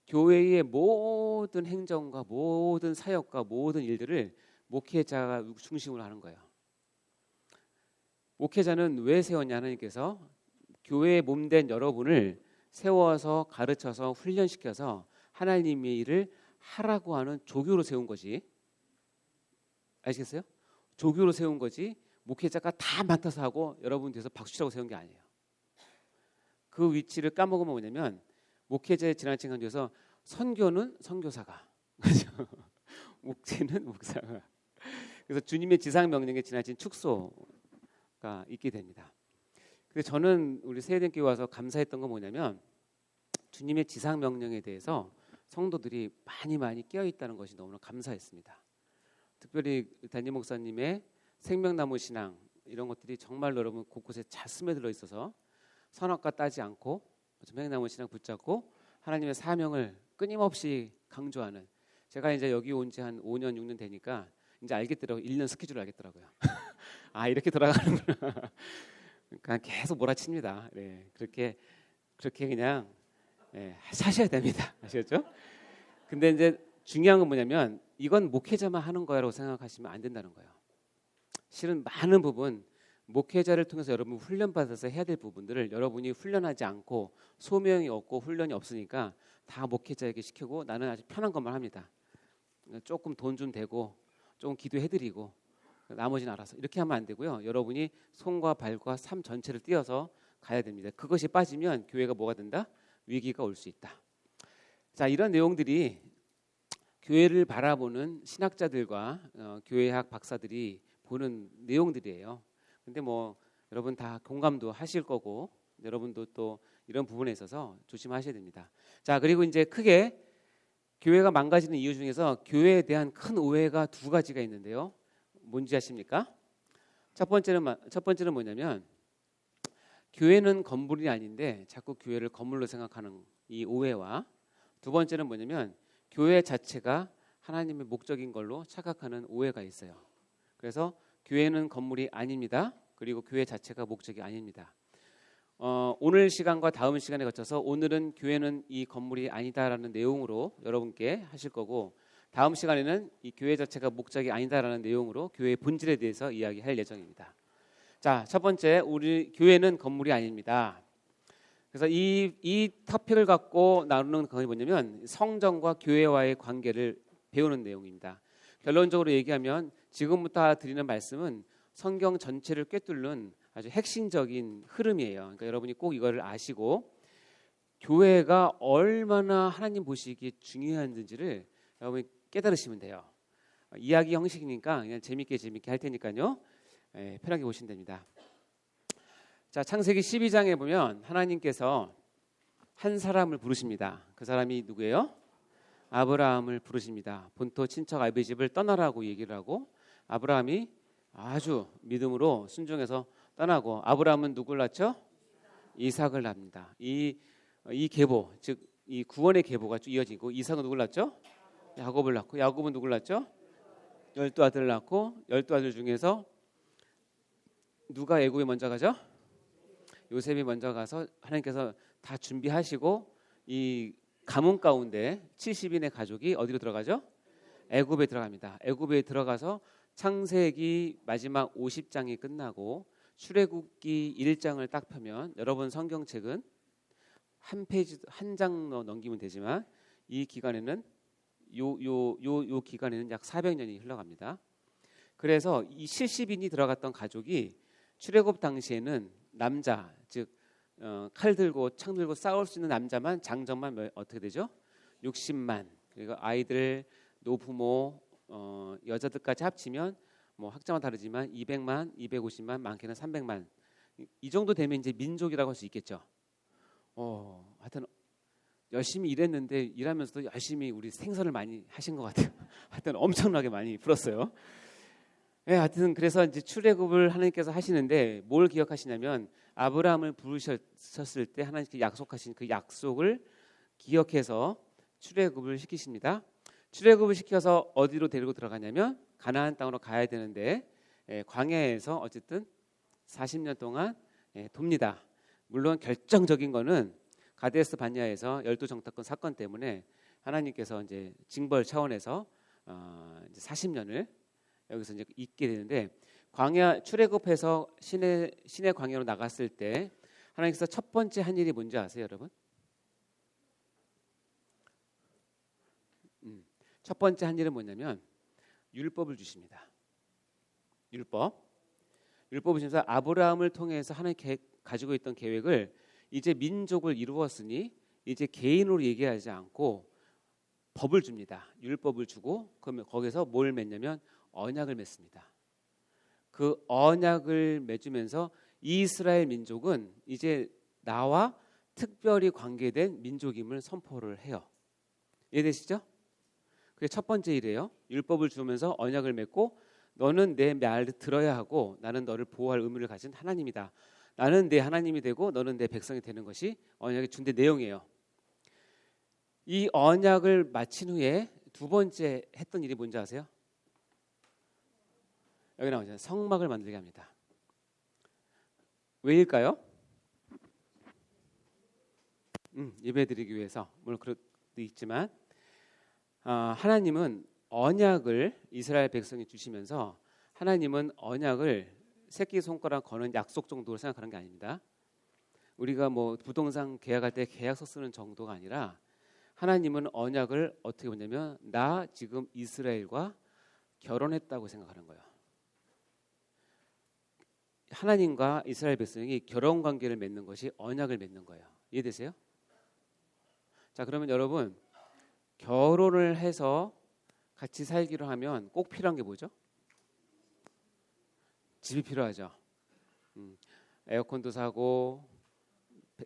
교회의 모든 행정과 모든 사역과 모든 일들을 목회자가 중심으로 하는 거예요. 목회자는 왜 세웠냐 하나님께서 교회의 몸된 여러분을 세워서 가르쳐서 훈련시켜서 하나님의 일을 하라고 하는 조교로 세운 거지. 아시겠어요? 조교로 세운 거지 목회자가 다 맡아서 하고 여러분 뒤에서 박수치라고 세운 게 아니에요. 그 위치를 까먹으면 뭐냐면 목회자의 지나친 강조에서 선교는 선교사가 목회는 목사가 그래서 주님의 지상 명령에 지나친 축소가 있게 됩니다. 그래서 저는 우리 세대교회 와서 감사했던 건 뭐냐면 주님의 지상 명령에 대해서 성도들이 많이 깨어 있다는 것이 너무나 감사했습니다. 특별히 담임 목사님의 생명나무 신앙 이런 것들이 정말 여러분 곳곳에 잘 스며들어 있어서 선악과 따지 않고 생명나무 신앙 붙잡고 하나님의 사명을 끊임없이 강조하는 제가 이제 여기 온 지 한 5년 6년 되니까 이제 알겠더라고요. 1년 스케줄을 알겠더라고요. 아 이렇게 돌아가는구나. 그러니까 계속 몰아칩니다. 네, 그렇게 그냥 사셔야 됩니다. 아시겠죠? 근데 이제 중요한 건 뭐냐면 이건 목회자만 하는 거야라고 생각하시면 안 된다는 거예요. 실은 많은 부분 목회자를 통해서 여러분 훈련받아서 해야 될 부분들을 여러분이 훈련하지 않고 소명이 없고 훈련이 없으니까 다 목회자에게 시키고 나는 아주 편한 것만 합니다. 조금 돈 좀 대고 조금 기도해드리고 나머지는 알아서 이렇게 하면 안 되고요. 여러분이 손과 발과 삶 전체를 띄어서 가야 됩니다. 그것이 빠지면 교회가 뭐가 된다? 위기가 올 수 있다. 자, 이런 내용들이 교회를 바라보는 신학자들과 교회학 박사들이 보는 내용들이에요. 근데 뭐 여러분 다 공감도 하실 거고 여러분도 또 이런 부분에 있어서 조심하셔야 됩니다. 자, 그리고 이제 크게 교회가 망가지는 이유 중에서 교회에 대한 큰 오해가 두 가지가 있는데요. 뭔지 아십니까? 첫 번째는 뭐냐면 교회는 건물이 아닌데 자꾸 교회를 건물로 생각하는 이 오해와 두 번째는 뭐냐면 교회 자체가 하나님의 목적인 걸로 착각하는 오해가 있어요. 그래서 교회는 건물이 아닙니다. 그리고 교회 자체가 목적이 아닙니다. 오늘 시간과 다음 시간에 거쳐서 오늘은 교회는 이 건물이 아니다라는 내용으로 여러분께 하실 거고 다음 시간에는 이 교회 자체가 목적이 아니다라는 내용으로 교회의 본질에 대해서 이야기할 예정입니다. 자, 첫 번째, 우리 교회는 건물이 아닙니다. 그래서 이 토픽을 갖고 나누는 것이 뭐냐면 성전과 교회와의 관계를 배우는 내용입니다. 결론적으로 얘기하면 지금부터 드리는 말씀은 성경 전체를 꿰뚫는 아주 핵심적인 흐름이에요. 그러니까 여러분이 꼭 이거를 아시고 교회가 얼마나 하나님 보시기에 중요한지를 여러분이 깨달으시면 돼요. 이야기 형식이니까 그냥 재밌게 할 테니까요. 편하게 보시면 됩니다. 자, 창세기 12장에 보면 하나님께서 한 사람을 부르십니다. 그 사람이 누구예요? 아브라함을 부르십니다. 본토 친척 아비 집을 떠나라고 얘기를 하고 아브라함이 아주 믿음으로 순종해서 떠나고 아브라함은 누굴 낳죠? 이삭을 낳습니다. 이 계보, 즉 이 구원의 계보가 이어지고 이삭은 누굴 낳죠? 야곱을 낳고 야곱은 누굴 낳죠? 12아들을 낳고 12아들 중에서 누가 애굽에 먼저 가죠? 요셉이 먼저 가서 하나님께서 다 준비하시고 이 가문 가운데 70인의 가족이 어디로 들어가죠? 애굽에 들어갑니다. 애굽에 들어가서 창세기 마지막 50장이 끝나고 출애굽기 1장을 딱 펴면 여러분 성경책은 한 페이지 한 장 넘기면 되지만 이 기간에는 요 기간에는 약 400년이 흘러갑니다. 그래서 이 70인이 들어갔던 가족이 출애굽 당시에는 남자, 즉 칼 들고 창 들고 싸울 수 있는 남자만 장정만 어떻게 되죠? 60만. 그리고 아이들, 노부모, 여자들까지 합치면 뭐 학자만 다르지만 200만, 250만, 많게는 300만. 이 정도 되면 이제 민족이라고 할 수 있겠죠. 하여튼 열심히 일했는데 일하면서도 열심히 우리 생선을 많이 하신 것 같아요. 하여튼 엄청나게 많이 풀었어요. 하여튼 그래서 이제 출애굽을 하나님께서 하시는데 뭘 기억하시냐면 아브라함을 부르셨을 때 하나님께 약속하신 그 약속을 기억해서 출애굽을 시키십니다. 출애굽을 시켜서 어디로 데리고 들어가냐면 가나안 땅으로 가야 되는데 광야에서 어쨌든 40년 동안 돕니다. 물론 결정적인 거는 가데스 반야에서 열두 정탐꾼 사건 때문에 하나님께서 이제 징벌 차원에서 이제 40년을 여기서 이제 있게 되는데 광야 출애굽해서 신의 광야로 나갔을 때 하나님께서 첫 번째 한 일이 뭔지 아세요, 여러분? 첫 번째 한 일은 뭐냐면 율법을 주십니다. 율법을 주면서 아브라함을 통해서 하나님 가지고 있던 계획을 이제 민족을 이루었으니 이제 개인으로 얘기하지 않고 법을 줍니다. 율법을 주고 그러면 거기서 뭘 맺냐면 언약을 맺습니다. 그 언약을 맺으면서 이스라엘 민족은 이제 나와 특별히 관계된 민족임을 선포를 해요. 이해되시죠? 그게 첫 번째 일이에요. 율법을 주면서 언약을 맺고 너는 내 말을 들어야 하고 나는 너를 보호할 의무를 가진 하나님이다. 나는 내 하나님이 되고 너는 내 백성이 되는 것이 언약의 중대 내용이에요. 이 언약을 마친 후에 두 번째 했던 일이 뭔지 아세요? 여기 나오잖아요. 성막을 만들게 합니다. 왜일까요? 예배드리기 위해서. 물론 그럴 수도 있지만 하나님은 언약을 이스라엘 백성이 주시면서 하나님은 언약을 새끼손가락 거는 약속 정도로 생각하는 게 아닙니다. 우리가 뭐 부동산 계약할 때 계약서 쓰는 정도가 아니라 하나님은 언약을 어떻게 보냐면 나 지금 이스라엘과 결혼했다고 생각하는 거예요. 하나님과 이스라엘 백성이 결혼 관계를 맺는 것이 언약을 맺는 거예요. 이해되세요? 자, 그러면 여러분 결혼을 해서 같이 살기로 하면 꼭 필요한 게 뭐죠? 집이 필요하죠. 에어컨도 사고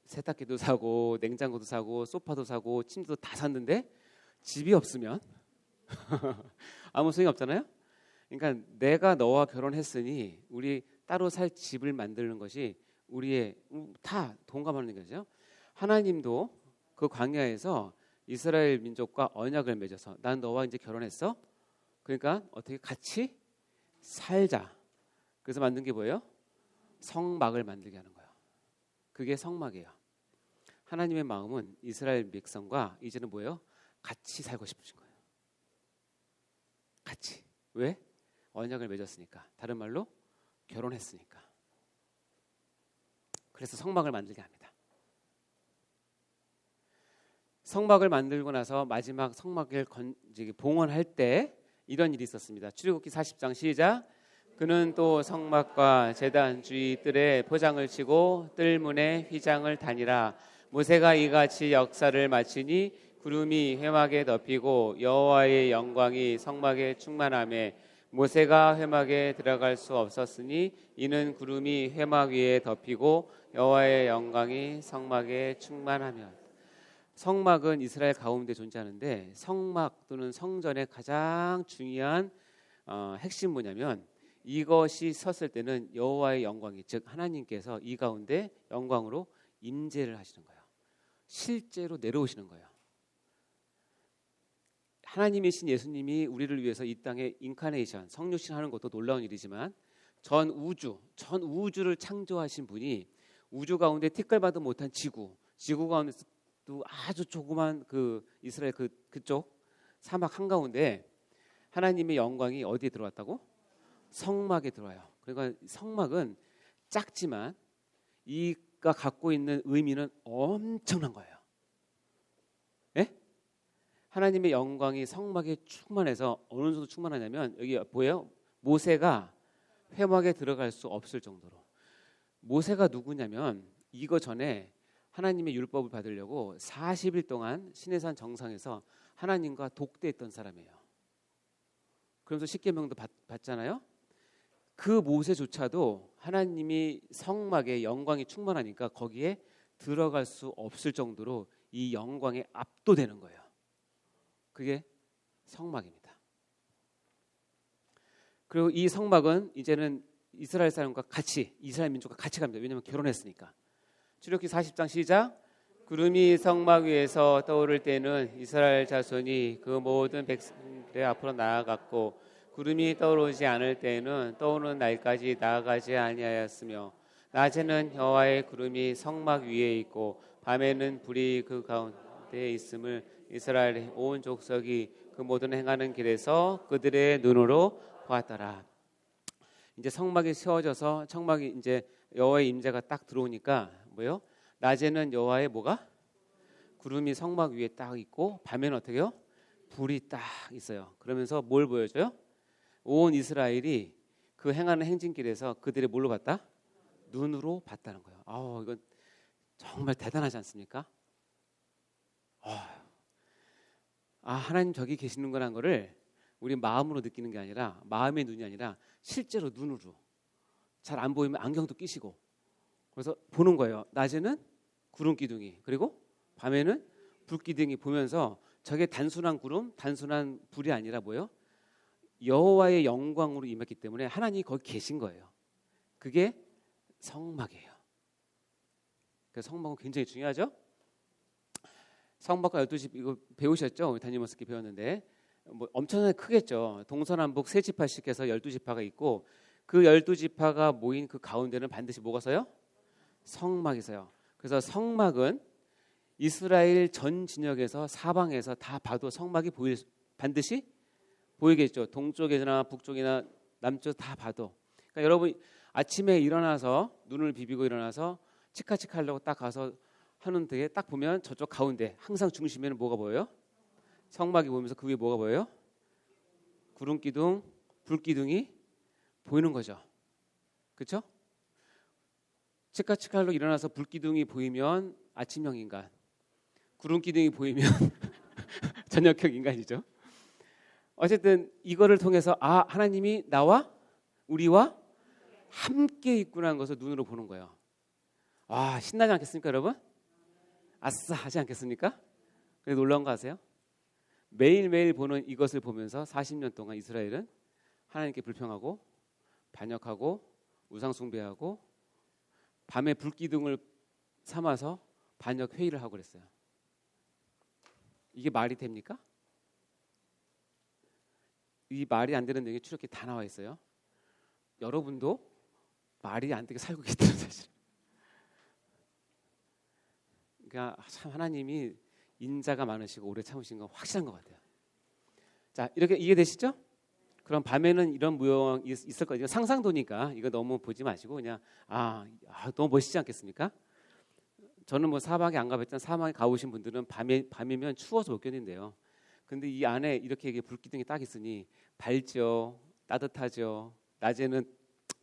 세탁기도 사고 냉장고도 사고 소파도 사고 침대도 다 샀는데 집이 없으면 아무 소용이 없잖아요. 그러니까 내가 너와 결혼했으니 우리 따로 살 집을 만드는 것이 우리의 다 동감하는 거죠. 하나님도 그 광야에서 이스라엘 민족과 언약을 맺어서 난 너와 이제 결혼했어. 그러니까 어떻게 같이 살자. 그래서 만든 게 뭐예요? 성막을 만들게 하는 거예요. 그게 성막이에요. 하나님의 마음은 이스라엘 백성과 이제는 뭐예요? 같이 살고 싶으신 거예요. 같이. 왜? 언약을 맺었으니까. 다른 말로 결혼했으니까. 그래서 성막을 만들게 합니다. 성막을 만들고 나서 마지막 성막을 봉헌할 때 이런 일이 있었습니다. 출애굽기 40장 시작. 그는 또 성막과 제단 주위 뜰에 포장을 치고 뜰문에 휘장을 다니라. 모세가 이같이 역사를 마치니 구름이 회막에 덮이고 여호와의 영광이 성막에 충만하매 모세가 회막에 들어갈 수 없었으니 이는 구름이 회막 위에 덮이고 여호와의 영광이 성막에 충만하며. 성막은 이스라엘 가운데 존재하는데 성막 또는 성전의 가장 중요한 핵심 뭐냐면 이것이 섰을 때는 여호와의 영광이 즉 하나님께서 이 가운데 영광으로 임재를 하시는 거예요. 실제로 내려오시는 거예요. 하나님이신 예수님이 우리를 위해서 이 땅에 인카네이션, 성육신하는 것도 놀라운 일이지만 전 우주를 창조하신 분이 우주 가운데 티끌마도 못한 지구 가운데도 아주 조그만 그 이스라엘 그쪽 사막 한가운데 하나님의 영광이 어디에 들어왔다고? 성막에 들어와요. 그러니까 성막은 작지만 이가 갖고 있는 의미는 엄청난 거예요. 예? 하나님의 영광이 성막에 충만해서 어느 정도 충만하냐면 여기 보여요? 모세가 회막에 들어갈 수 없을 정도로. 모세가 누구냐면 이거 전에 하나님의 율법을 받으려고 40일 동안 시내산 정상에서 하나님과 독대했던 사람이에요. 그러면서 십계명도 받잖아요. 그 모세조차도 하나님이 성막에 영광이 충만하니까 거기에 들어갈 수 없을 정도로 이 영광에 압도되는 거예요. 그게 성막입니다. 그리고 이 성막은 이제는 이스라엘 사람과 같이 이스라엘 민족과 같이 갑니다. 왜냐하면 결혼했으니까. 출애굽기 40장 시작. 구름이 성막 위에서 떠오를 때는 이스라엘 자손이 그 모든 백성들의 앞으로 나아갔고 구름이 떠오르지 않을 때에는 떠오르는 날까지 나아가지 아니하였으며 낮에는 여호와의 구름이 성막 위에 있고 밤에는 불이 그 가운데 있음을 이스라엘의 온 족속이 그 모든 행하는 길에서 그들의 눈으로 보았더라. 이제 성막이 세워져서 성막이 이제 여호와의 임재가 딱 들어오니까 뭐요? 낮에는 여호와의 뭐가? 구름이 성막 위에 딱 있고 밤에는 어떻게요? 불이 딱 있어요. 그러면서 뭘 보여줘요? 온 이스라엘이 그 행하는 행진길에서 그들의 뭘로 봤다? 눈으로 봤다는 거예요. 이건 정말 대단하지 않습니까? 하나님 저기 계시는 거란 거를 우리 마음으로 느끼는 게 아니라 마음의 눈이 아니라 실제로 눈으로 잘 안 보이면 안경도 끼시고 그래서 보는 거예요. 낮에는 구름 기둥이 그리고 밤에는 불 기둥이 보면서 저게 단순한 구름, 단순한 불이 아니라 뭐예요? 여호와의 영광으로 임했기 때문에 하나님이 거기 계신 거예요. 그게 성막이에요. 그래서 성막은 굉장히 중요하죠. 성막과 12집 이거 배우셨죠? 담임목사께 배웠는데 뭐 엄청나게 크겠죠. 동서남북 세 지파씩 해서 12지파가 있고 그 12지파가 모인 그 가운데는 반드시 뭐가 서요? 성막이 서요. 그래서 성막은 이스라엘 전 진영에서 사방에서 다 봐도 성막이 반드시 보이겠죠. 동쪽이나 북쪽이나 남쪽 다 봐도. 그러니까 여러분 아침에 일어나서 눈을 비비고 일어나서 치카치카 하려고 딱 가서 하는데 딱 보면 저쪽 가운데 항상 중심에는 뭐가 보여요? 성막이 보이면서 그 위에 뭐가 보여요? 구름 기둥, 불 기둥이 보이는 거죠. 그렇죠? 치카치카 하려고 일어나서 불 기둥이 보이면 아침형 인간, 구름 기둥이 보이면 저녁형 인간이죠. 어쨌든 이거를 통해서 하나님이 나와 우리와 함께 있구나하는 것을 눈으로 보는 거예요. 신나지 않겠습니까, 여러분? 아싸 하지 않겠습니까? 그래서 놀라운 거 아세요? 매일매일 보는 이것을 보면서 40년 동안 이스라엘은 하나님께 불평하고 반역하고 우상 숭배하고 밤에 불기둥을 삼아서 반역 회의를 하고 그랬어요. 이게 말이 됩니까? 이 말이 안 되는 내용이 출애굽기에 다 나와 있어요. 여러분도 말이 안 되게 살고 계시다는 사실. 그러니까 참 하나님이 인자가 많으시고 오래 참으신 건 확실한 것 같아요. 자, 이렇게 이해되시죠? 그럼 밤에는 이런 모형 있을 거예요. 상상도니까 이거 너무 보지 마시고 그냥 너무 멋있지 않겠습니까? 저는 뭐 사막에 안 가봤지만 사막에 가보신 분들은 밤이면 추워서 못 견딘대요. 근데 이 안에 이렇게 불기둥이 딱 있으니 밝죠, 따뜻하죠. 낮에는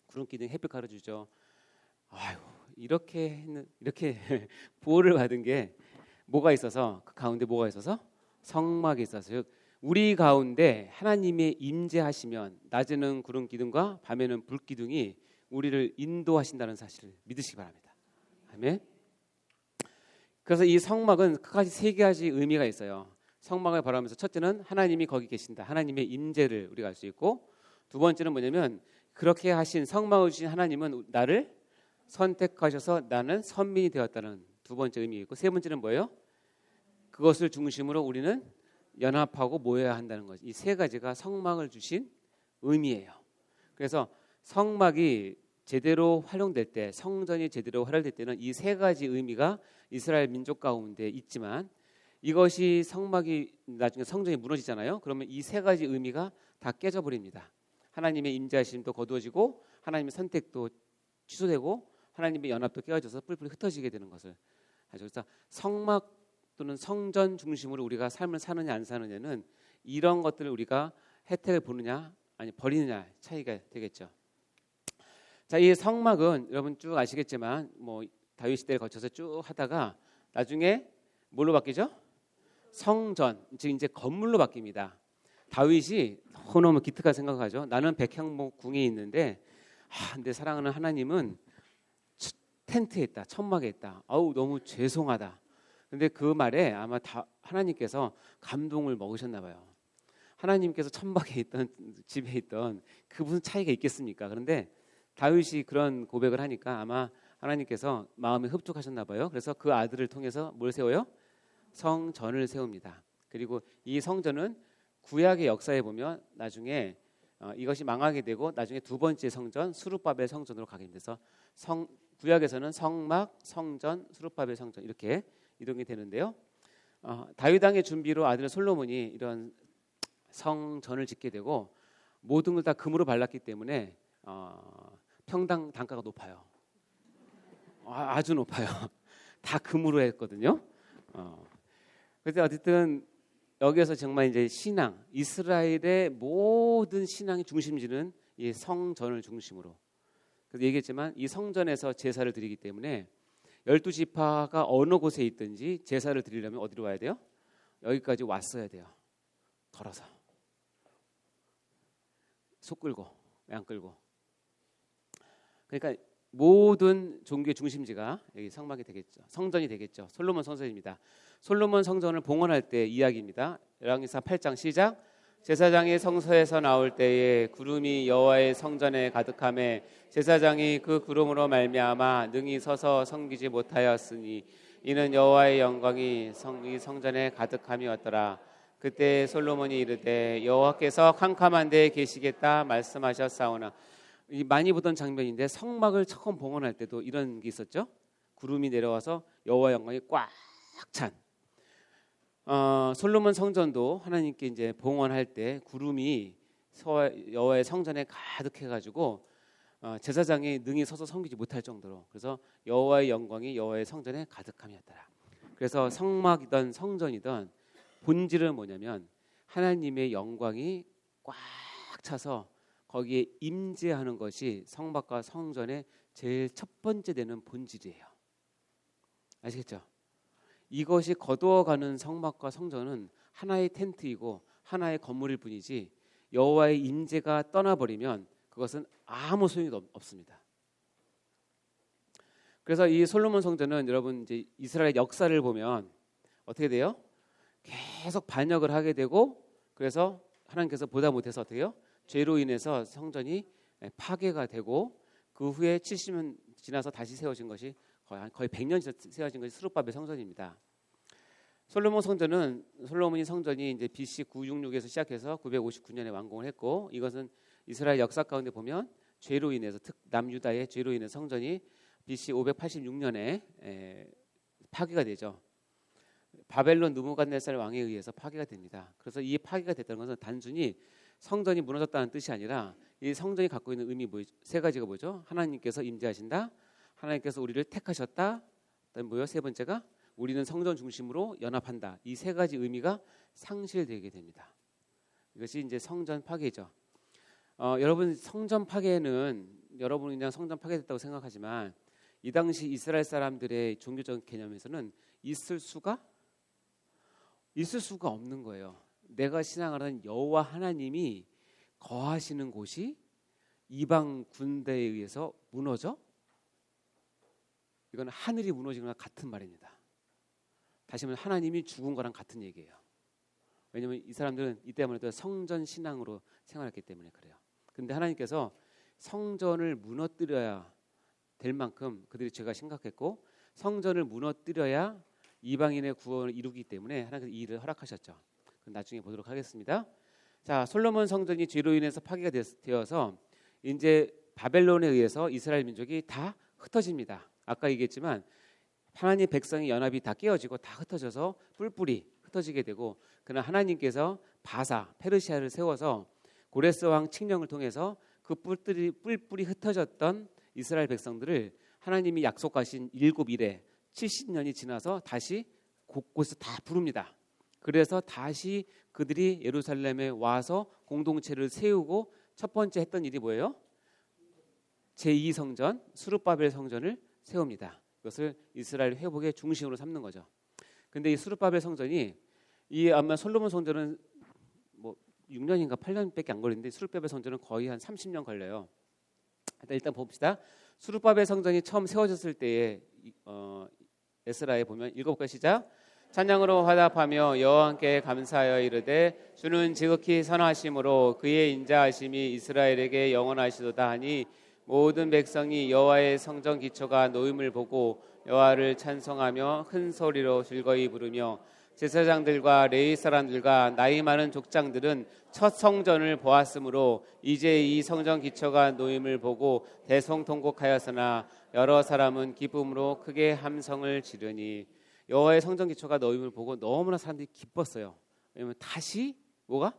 구름기둥 햇빛 가려주죠. 아유, 이렇게 보호를 받은 게 뭐가 있어서, 그 가운데 뭐가 있어서? 성막이 있어서요. 우리 가운데 하나님의 임재하시면 낮에는 구름기둥과 밤에는 불기둥이 우리를 인도하신다는 사실을 믿으시기 바랍니다. 아멘. 그래서 이 성막은 끝까지 세 가지 의미가 있어요. 성막을 바라면서 첫째는 하나님이 거기 계신다. 하나님의 임재를 우리가 알 수 있고, 두 번째는 뭐냐면 그렇게 하신 성막을 주신 하나님은 나를 선택하셔서 나는 선민이 되었다는 두 번째 의미가 있고, 세 번째는 뭐예요? 그것을 중심으로 우리는 연합하고 모여야 한다는 거죠. 이 세 가지가 성막을 주신 의미예요. 그래서 성막이 제대로 활용될 때, 성전이 제대로 활용될 때는 이 세 가지 의미가 이스라엘 민족 가운데 있지만, 이것이 성막이 나중에 성전이 무너지잖아요. 그러면 이 세 가지 의미가 다 깨져버립니다. 하나님의 임재하심도 거두어지고 하나님의 선택도 취소되고 하나님의 연합도 깨어져서 뿔뿔이 흩어지게 되는 것을 하죠. 그래서 성막 또는 성전 중심으로 우리가 삶을 사느냐 안 사느냐는 이런 것들을 우리가 혜택을 보느냐 아니 버리느냐 차이가 되겠죠. 자, 이 성막은 여러분 쭉 아시겠지만 뭐 다윗 시대를 거쳐서 쭉 하다가 나중에 뭘로 바뀌죠? 성전, 즉 이제 건물로 바뀝니다. 다윗이 너무 기특하게 생각하죠. 나는 백향목 궁에 있는데 내 사랑하는 하나님은 텐트에 있다, 천막에 있다. 아우 너무 죄송하다. 근데 그 말에 아마 다 하나님께서 감동을 먹으셨나 봐요. 하나님께서 천막에 있던 집에 있던 그 무슨 차이가 있겠습니까? 그런데 다윗이 그런 고백을 하니까 아마 하나님께서 마음에 흡족하셨나 봐요. 그래서 그 아들을 통해서 뭘 세워요? 성전을 세웁니다. 그리고 이 성전은 구약의 역사에 보면 나중에 이것이 망하게 되고 나중에 두 번째 성전 스룹바벨 성전으로 가게 돼서 구약에서는 성막, 성전, 스룹바벨 성전 이렇게 이동이 되는데요. 다윗 왕의 준비로 아들 솔로몬이 이런 성전을 짓게 되고 모든 걸 다 금으로 발랐기 때문에 평당 단가가 높아요. 아주 높아요. 다 금으로 했거든요. 그래서 어쨌든 여기에서 정말 이제 신앙, 이스라엘의 모든 신앙의 중심지는 이 성전을 중심으로. 그래서 얘기했지만 이 성전에서 제사를 드리기 때문에 12지파가 어느 곳에 있든지 제사를 드리려면 어디로 와야 돼요? 여기까지 왔어야 돼요. 걸어서. 소 끌고, 양 끌고. 그러니까 모든 종교의 중심지가 여기 성막이 되겠죠. 성전이 되겠죠. 솔로몬 성전입니다. 솔로몬 성전을 봉헌할 때 이야기입니다. 열왕기상 8장 시작. 제사장이 성소에서 나올 때에 구름이 여호와의 성전에 가득하매 제사장이 그 구름으로 말미암아 능히 서서 섬기지 못하였으니 이는 여호와의 영광이 이 성전에 가득함이었더라. 그때 솔로몬이 이르되 여호와께서 캄캄한 데에 계시겠다 말씀하셨사오나. 많이 보던 장면인데 성막을 처음 봉헌할 때도 이런 게 있었죠. 구름이 내려와서 여호와의 영광이 꽉 찬. 솔로몬 성전도 하나님께 이제 봉헌할 때 구름이 여호와의 성전에 가득해가지고 제사장이 능히 서서 섬기지 못할 정도로, 그래서 여호와의 영광이 여호와의 성전에 가득함이었더라. 그래서 성막이든 성전이든 본질은 뭐냐면 하나님의 영광이 꽉 차서 거기에 임재하는 것이 성막과 성전의 제일 첫 번째 되는 본질이에요. 아시겠죠? 이것이 거두어가는 성막과 성전은 하나의 텐트이고 하나의 건물일 뿐이지 여호와의 임재가 떠나버리면 그것은 아무 소용이 없습니다. 그래서 이 솔로몬 성전은 여러분 이제 이스라엘 역사를 보면 어떻게 돼요? 계속 반역을 하게 되고, 그래서 하나님께서 보다 못해서 어떻게 해요? 죄로 인해서 성전이 파괴가 되고 그 후에 70년 지나서 다시 세워진 것이 거의 100년 세워진 것이 스룹바벨 성전입니다. 솔로몬 솔로몬이 성전이 이제 BC 966에서 시작해서 959년에 완공을 했고, 이것은 이스라엘 역사 가운데 보면 죄로 인해서 남유다의 죄로 인해 성전이 BC 586년에 파괴가 되죠. 바벨론 느부갓네살 왕에 의해서 파괴가 됩니다. 그래서 이 파괴가 됐다는 것은 단순히 성전이 무너졌다는 뜻이 아니라 이 성전이 갖고 있는 의미 세 가지가 뭐죠? 하나님께서 임재하신다, 하나님께서 우리를 택하셨다, 그다음에 뭐요? 세 번째가 우리는 성전 중심으로 연합한다. 이 세 가지 의미가 상실되게 됩니다. 이것이 이제 성전 파괴죠. 여러분 성전 파괴는 여러분이 그냥 성전 파괴됐다고 생각하지만 이 당시 이스라엘 사람들의 종교적 개념에서는 있을 수가 없는 거예요. 내가 신앙하는 여호와 하나님이 거하시는 곳이 이방 군대에 의해서 무너져? 이건 하늘이 무너진 거랑 같은 말입니다. 다시 말하면 하나님이 죽은 거랑 같은 얘기예요. 왜냐하면 이 사람들은 이때만 해도 성전 신앙으로 생활했기 때문에 그래요. 근데 하나님께서 성전을 무너뜨려야 될 만큼 그들이 죄가 심각했고 성전을 무너뜨려야 이방인의 구원을 이루기 때문에 하나님께서 이 일을 허락하셨죠. 그럼 나중에 보도록 하겠습니다. 자, 솔로몬 성전이 죄로 인해서 파괴가 되어서 이제 바벨론에 의해서 이스라엘 민족이 다 흩어집니다. 아까 얘기했지만 하나님 백성의 연합이 다 깨어지고 다 흩어져서 뿔뿔이 흩어지게 되고 그러나 하나님께서 바사 페르시아를 세워서 고레스 왕 칙령을 통해서 그 뿔뿔이 흩어졌던 이스라엘 백성들을 하나님이 약속하신 7일에 70년이 지나서 다시 곳곳에서 다 부릅니다. 그래서 다시 그들이 예루살렘에 와서 공동체를 세우고 첫 번째 했던 일이 뭐예요? 제2성전 스룹바벨 성전을 세웁니다. 이것을 이스라엘 회복의 중심으로 삼는 거죠. 근데 이 스룹바벨 성전이 이 아마 솔로몬 성전은 뭐 6년인가 8년밖에 안 걸리는데 스룹바벨 성전은 거의 한 30년 걸려요. 일단 봅시다. 스룹바벨 성전이 처음 세워졌을 때에 에스라에 보면 읽어볼까요? 시작. 찬양으로 화답하며 여호와께 감사하여 이르되 주는 지극히 선하심으로 그의 인자하심이 이스라엘에게 영원하시도다 하니 모든 백성이 여호와의 성전 기초가 놓임을 보고 여호와를 찬송하며 큰 소리로 즐거이 부르며 제사장들과 레위 사람들과 나이 많은 족장들은 첫 성전을 보았으므로 이제 이 성전 기초가 놓임을 보고 대성통곡하였으나 여러 사람은 기쁨으로 크게 함성을 지르니 여호와의 성전 기초가 놓임을 보고 너무나 사람들이 기뻤어요. 왜냐하면 다시 뭐가?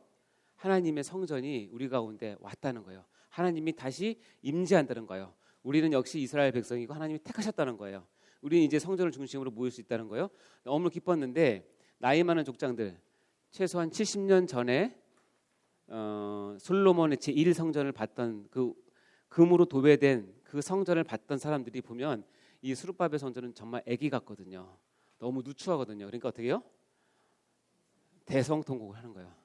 하나님의 성전이 우리 가운데 왔다는 거예요. 하나님이 다시 임재한다는 거예요. 우리는 역시 이스라엘 백성이고 하나님이 택하셨다는 거예요. 우리는 이제 성전을 중심으로 모일 수 있다는 거예요. 너무 기뻤는데 나이 많은 족장들 최소한 70년 전에 솔로몬의 제1성전을 봤던 그 금으로 도배된 그 성전을 봤던 사람들이 보면 이 스룹바벨 성전은 정말 애기 같거든요. 너무 누추하거든요. 그러니까 어떻게 해요? 대성통곡을 하는 거예요.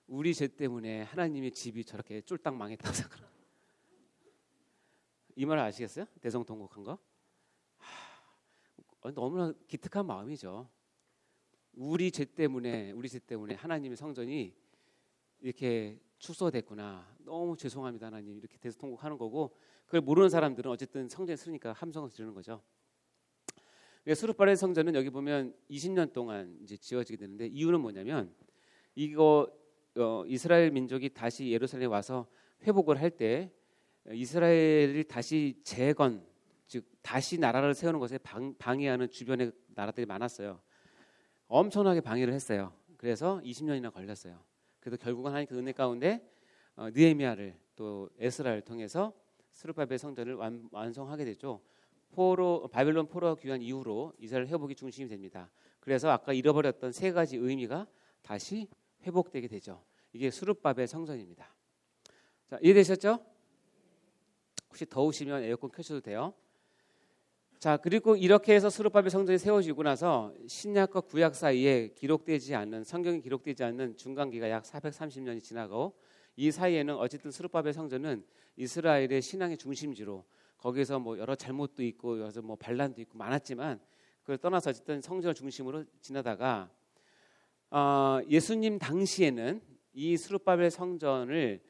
우리 죄 때문에 하나님의 집이 저렇게 쫄딱 망했다고 생각해요. 이 말 아시겠어요? 대성통곡한 거? 너무나 기특한 마음이죠. 우리 죄 때문에 하나님의 성전이 이렇게 축소됐구나. 너무 죄송합니다, 하나님. 이렇게 대성통곡하는 거고, 그걸 모르는 사람들은 어쨌든 성전에 쓰니까 함성을 지르는 거죠. 스룹바벨 성전은 여기 보면 20년 동안 이제 지어지게 되는데 이유는 뭐냐면 이거 이스라엘 민족이 다시 예루살렘에 와서 회복을 할 때 이스라엘이 다시 재건, 즉 다시 나라를 세우는 것에 방해하는 주변의 나라들이 많았어요. 엄청나게 방해를 했어요. 그래서 20년이나 걸렸어요. 그래서 결국은 하나님의 은혜 가운데 느헤미야를 또 에스라를 통해서 스룹바벨 성전을 완성하게 되죠. 바벨론 포로가 귀환 이후로 이스라엘 회복이 중심이 됩니다. 그래서 아까 잃어버렸던 세 가지 의미가 다시 회복되게 되죠. 이게 스룹바벨 성전입니다. 자, 이해되셨죠? 혹시 더우시면 에어컨 켜셔도 돼요. 자, 그리고 이렇게 해서 스룹바벨 성전이 세워지고 나서 신약과 구약 사이에 성경이 기록되지 않는 중간기가 약 430년이 지나고 이 사이에는 어쨌든 스룹바벨 성전은 이스라엘의 신앙의 중심지로 거기서 뭐 여러 잘못도 있고 여기서 뭐 반란도 있고 많았지만 그걸 떠나서 어쨌든 성전을 중심으로 지나다가 예수님 당시에는 이 스룹바벨 성전을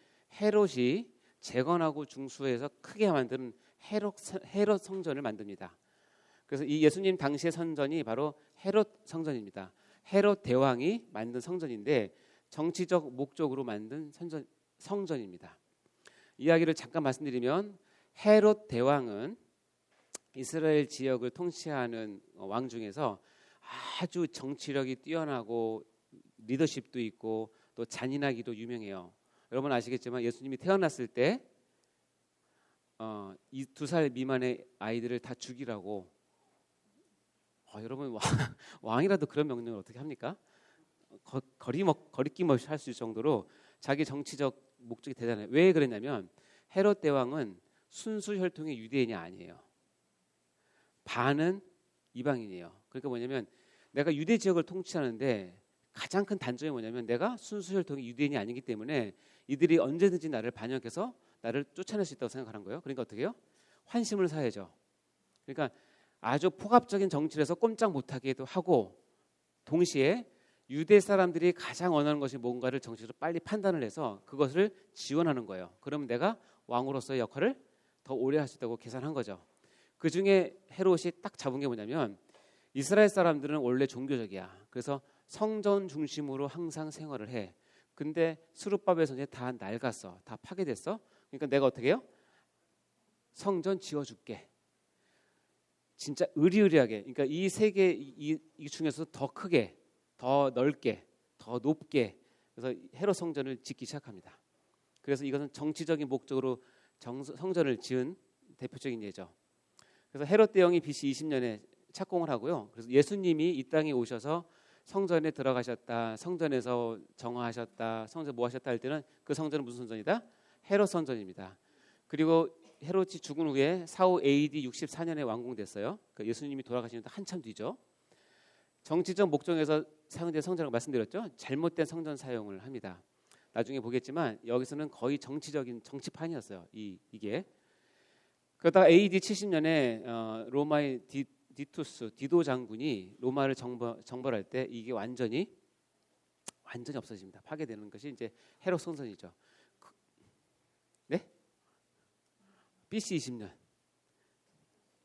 헤롯이 재건하고 중수해서 크게 만드는 헤롯 성전을 만듭니다. 그래서 이 예수님 당시의 성전이 바로 헤롯 성전입니다. 헤롯 대왕이 만든 성전인데 정치적 목적으로 만든 성전입니다. 이야기를 잠깐 말씀드리면 헤롯 대왕은 이스라엘 지역을 통치하는 왕 중에서 아주 정치력이 뛰어나고 리더십도 있고 또 잔인하기도 유명해요. 여러분 아시겠지만 예수님이 태어났을 때 이 2살 미만의 아이들을 다 죽이라고 여러분 왕이라도 그런 명령을 어떻게 합니까? 거리낌 없이 할 수 있을 정도로 자기 정치적 목적이 대단해요. 왜 그랬냐면 헤롯 대왕은 순수 혈통의 유대인이 아니에요. 반은 이방인이에요. 그러니까 뭐냐면 내가 유대 지역을 통치하는데 가장 큰 단점이 뭐냐면 내가 순수 혈통의 유대인이 아니기 때문에 이들이 언제든지 나를 반역해서 나를 쫓아낼 수 있다고 생각하는 거예요. 그러니까 어떻게 해요? 환심을 사야죠. 그러니까 아주 폭압적인 정치를 해서 꼼짝 못하게도 하고 동시에 유대 사람들이 가장 원하는 것이 뭔가를 정치적으로 빨리 판단을 해서 그것을 지원하는 거예요. 그러면 내가 왕으로서의 역할을 더 오래 할 수 있다고 계산한 거죠. 그중에 헤롯이 딱 잡은 게 뭐냐면 이스라엘 사람들은 원래 종교적이야. 그래서 성전 중심으로 항상 생활을 해. 근데 스룹바벨 선지자 다 낡았어. 다 파괴됐어. 그러니까 내가 어떻게 해요? 성전 지어줄게. 진짜 의리의리하게. 그러니까 이 세계 이 중에서 더 크게, 더 넓게, 더 높게. 그래서 헤롯 성전을 짓기 시작합니다. 그래서 이것은 정치적인 목적으로 성전을 지은 대표적인 예죠. 그래서 헤롯 대왕이 BC 20년에 착공을 하고요. 그래서 예수님이 이 땅에 오셔서 성전에 들어가셨다, 성전에서 정화하셨다, 성전 뭐 하셨다 할 때는 그 성전은 무슨 성전이다? 헤롯 성전입니다. 그리고 헤롯이 죽은 후에 45 AD 64년에 완공됐어요. 그러니까 예수님이 돌아가시는데 한참 뒤죠. 정치적 목적에서 사용된 성전이라고 말씀드렸죠. 잘못된 성전 사용을 합니다. 나중에 보겠지만 여기서는 거의 정치적인 정치판이었어요. 이게. 그러다가 AD 70년에 로마의 디도 장군이 로마를 정벌할 때 이게 완전히 없어집니다. 파괴되는 것이 이제 헤롯 성전이죠. 네? BC 20년.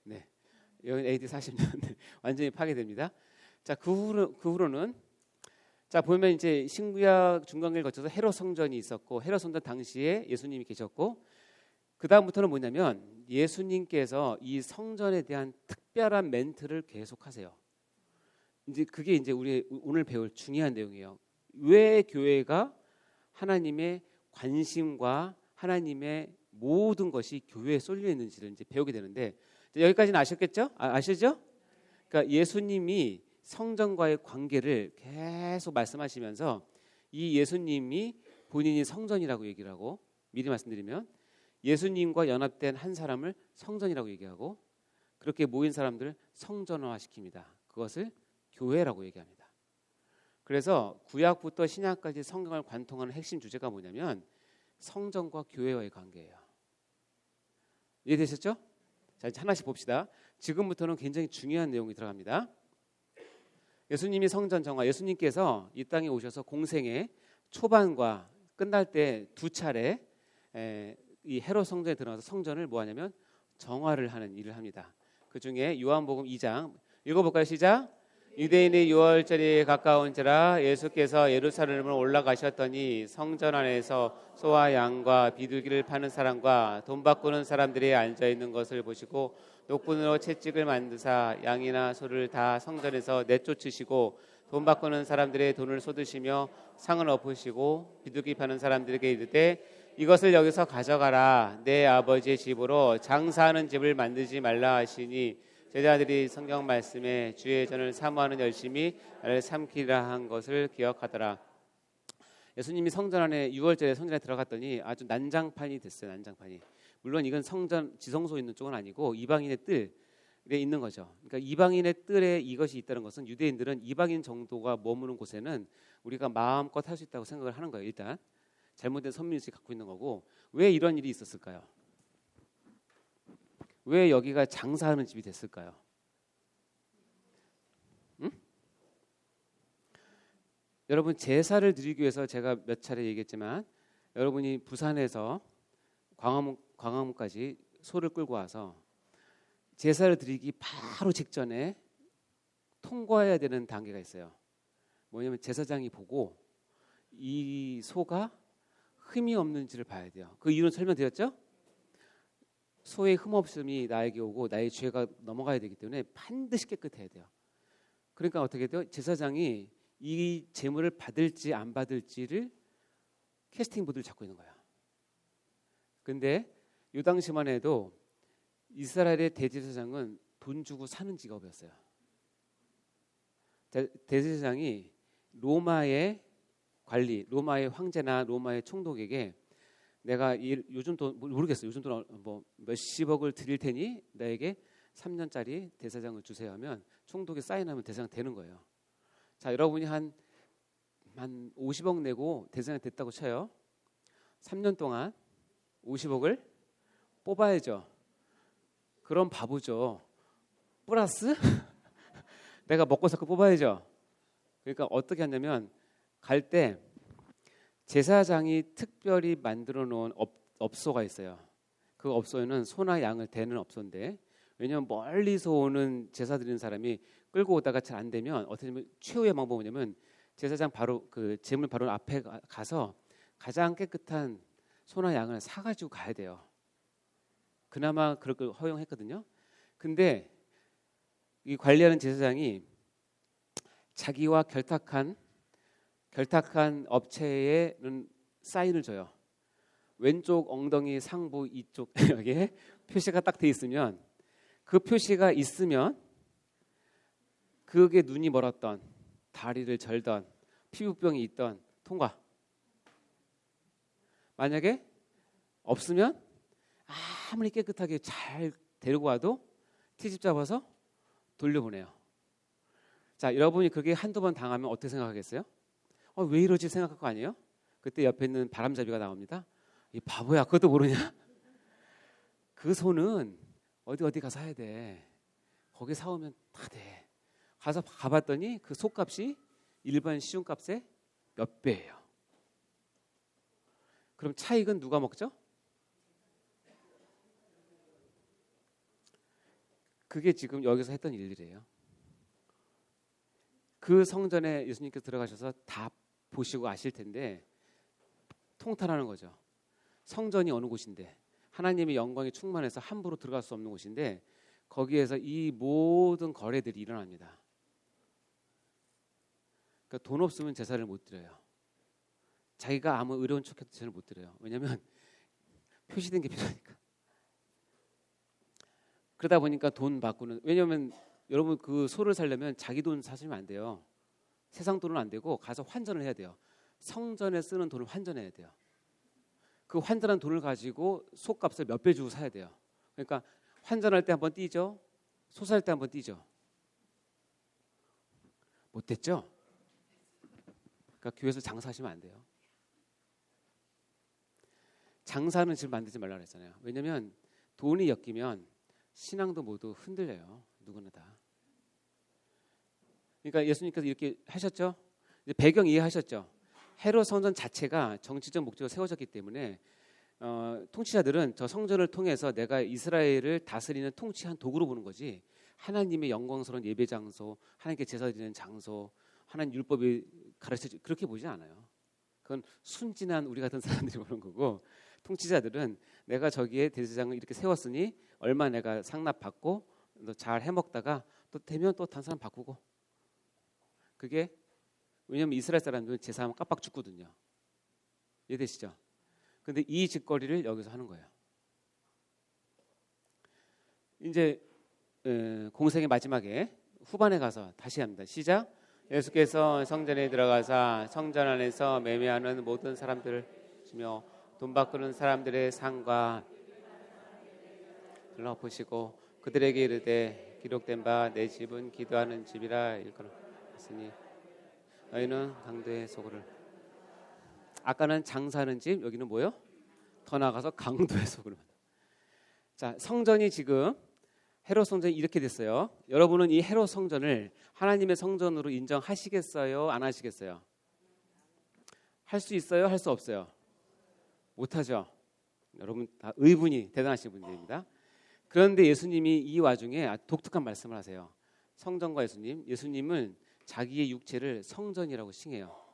네. 여기 AD 40년 네. 완전히 파괴됩니다. 자, 그 후로는 자 보면 이제 신구약 중간기를 거쳐서 헤롯 성전이 있었고 헤롯 성전 당시에 예수님이 계셨고 그 다음부터는 뭐냐면 예수님께서 이 성전에 대한 특별한 멘트를 계속하세요. 이제 그게 이제 우리 오늘 배울 중요한 내용이에요. 왜 교회가 하나님의 관심과 하나님의 모든 것이 교회에 쏠려 있는지를 이제 배우게 되는데 여기까지는 아셨겠죠? 아시죠? 그러니까 예수님이 성전과의 관계를 계속 말씀하시면서 이 예수님이 본인이 성전이라고 얘기를 하고 미리 말씀드리면 예수님과 연합된 한 사람을 성전이라고 얘기하고 그렇게 모인 사람들을 성전화시킵니다. 그것을 교회라고 얘기합니다. 그래서 구약부터 신약까지 성경을 관통하는 핵심 주제가 뭐냐면 성전과 교회와의 관계예요. 이해되셨죠? 자, 이제 하나씩 봅시다. 지금부터는 굉장히 중요한 내용이 들어갑니다. 예수님이 성전 정화, 예수님께서 이 땅에 오셔서 공생의 초반과 끝날 때 두 차례 이 헤롯 성전에 들어가서 성전을 뭐 하냐면 정화를 하는 일을 합니다. 그 중에 요한복음 2장 읽어볼까요? 시작. 유대인의 유월절이 가까운지라 예수께서 예루살렘으로 올라가셨더니 성전 안에서 소와 양과 비둘기를 파는 사람과 돈 바꾸는 사람들이 앉아있는 것을 보시고 녹분으로 채찍을 만드사 양이나 소를 다 성전에서 내쫓으시고 돈 바꾸는 사람들의 돈을 쏟으시며 상을 엎으시고 비둘기 파는 사람들에게 이르되 이것을 여기서 가져가라. 내 아버지의 집으로 장사하는 집을 만들지 말라 하시니 제자들이 성경 말씀에 주의 전을 사모하는 열심히 나를 삼키라 한 것을 기억하더라. 예수님이 성전 안에 6월절에 성전에 들어갔더니 아주 난장판이 됐어요. 난장판이. 물론 이건 성전 지성소에 있는 쪽은 아니고 이방인의 뜰에 있는 거죠. 그러니까 이방인의 뜰에 이것이 있다는 것은 유대인들은 이방인 정도가 머무는 곳에는 우리가 마음껏 할 수 있다고 생각을 하는 거예요. 일단 잘못된 선민의식이 갖고 있는 거고 왜 이런 일이 있었을까요? 왜 여기가 장사하는 집이 됐을까요? 응? 여러분 제사를 드리기 위해서 제가 몇 차례 얘기했지만 여러분이 부산에서 광화문까지 소를 끌고 와서 제사를 드리기 바로 직전에 통과해야 되는 단계가 있어요. 뭐냐면 제사장이 보고 이 소가 흠이 없는지를 봐야 돼요. 그 이유는 설명드렸죠? 소의 흠 없음이 나에게 오고 나의 죄가 넘어가야 되기 때문에 반드시 깨끗해야 돼요. 그러니까 어떻게 돼요? 제사장이 이 제물을 받을지 안 받을지를 캐스팅 보드를 잡고 있는 거야. 근데 이 당시만 해도 이스라엘의 대제사장은 돈 주고 사는 직업이었어요. 대제사장이 로마의 관리, 로마의 황제나 로마의 총독에게 내가 요즘 돈 모르겠어요. 요즘 돈 뭐 몇십억을 드릴 테니 나에게 3년짜리 대사장을 주세요 하면 총독이 사인하면 대사장 되는 거예요. 자, 여러분이 한 50억 내고 대사장 됐다고 쳐요. 3년 동안 50억을 뽑아야죠. 그럼 바보죠. 플러스 내가 먹고 살고 뽑아야죠. 그러니까 어떻게 하냐면 갈 때 제사장이 특별히 만들어 놓은 업소가 있어요. 그 업소에는 소나 양을 대는 업소인데, 왜냐하면 멀리서 오는 제사 드리는 사람이 끌고 오다가 잘 안 되면 어떻게 보면 최후의 방법은 뭐냐면 제사장 바로 그 제물 바로 앞에 가서 가장 깨끗한 소나 양을 사가지고 가야 돼요. 그나마 그럴 걸 허용했거든요. 근데 이 관리하는 제사장이 자기와 결탁한 업체에는 사인을 줘요. 왼쪽 엉덩이 상부 이쪽에 표시가 딱 돼 있으면, 그 표시가 있으면 그게 눈이 멀었던, 다리를 절던, 피부병이 있던 통과. 만약에 없으면 아무리 깨끗하게 잘 데리고 와도 트집 잡아서 돌려보내요. 자, 여러분이 그게 한두 번 당하면 어떻게 생각하겠어요? 왜 이러지 생각할 거 아니에요? 그때 옆에 있는 바람잡이가 나옵니다. 이 바보야, 그것도 모르냐? 그 소는 어디 가서 사야 돼. 거기 사오면 다 돼. 가서 가봤더니 그 소값이 일반 시중값의 몇 배예요. 그럼 차익은 누가 먹죠? 그게 지금 여기서 했던 일들이에요. 그 성전에 예수님께서 들어가셔서 다 보시고 아실 텐데 통탄하는 거죠. 성전이 어느 곳인데, 하나님의 영광이 충만해서 함부로 들어갈 수 없는 곳인데, 거기에서 이 모든 거래들이 일어납니다. 그러니까 돈 없으면 제사를 못 드려요. 자기가 아무 의로운 척해도 제사를 못 드려요. 왜냐하면 표시된 게 필요하니까. 그러다 보니까 돈 받고는, 왜냐하면 여러분 그 소를 살려면 자기 돈 사시면 안 돼요. 세상 돈은 안 되고 가서 환전을 해야 돼요. 성전에 쓰는 돈을 환전해야 돼요. 그 환전한 돈을 가지고 소값을 몇 배 주고 사야 돼요. 그러니까 환전할 때 한번 뛰죠. 소 살 때 한번 뛰죠. 못됐죠? 그러니까 교회에서 장사하시면 안 돼요. 장사는 지금 만들지 말라고 했잖아요. 왜냐하면 돈이 엮이면 신앙도 모두 흔들려요. 누구나 다. 그러니까 예수님께서 이렇게 하셨죠. 배경 이해하셨죠. 헤롯 성전 자체가 정치적 목적으로 세워졌기 때문에 통치자들은 저 성전을 통해서 내가 이스라엘을 다스리는 통치한 도구로 보는 거지, 하나님의 영광스러운 예배 장소, 하나님께 제사 드리는 장소, 하나님 율법이 가르쳐 그렇게 보지 않아요. 그건 순진한 우리 같은 사람들이 보는 거고, 통치자들은 내가 저기에 대제사장을 이렇게 세웠으니 얼마 내가 상납받고 잘 해먹다가 또 되면 또 다른 사람 바꾸고. 그게 왜냐하면 이스라엘 사람들은 제사하면 깜빡 죽거든요. 이해되시죠? 근데 이 짓거리를 여기서 하는 거예요. 이제 공생의 마지막에 후반에 가서 다시 합니다. 시작. 예수께서 성전에 들어가사 성전 안에서 매매하는 모든 사람들을 주며 돈 바꾸는 사람들의 상과 들러보시고 그들에게 이르되 기록된 바 내 집은 기도하는 집이라 일컬어 했으니 너희는 강도의 소굴을. 아까는 장사하는 집, 여기는 뭐요? 더 나아가서 강도의 소굴을. 자, 성전이 지금 헤롯 성전이 이렇게 됐어요. 여러분은 이 헤롯 성전을 하나님의 성전으로 인정하시겠어요? 안 하시겠어요? 할 수 있어요? 할 수 없어요? 못하죠. 여러분 다 의분이 대단하신 분들입니다. 그런데 예수님이 이 와중에 독특한 말씀을 하세요. 성전과 예수님은 자기의 육체를 성전이라고 칭해요.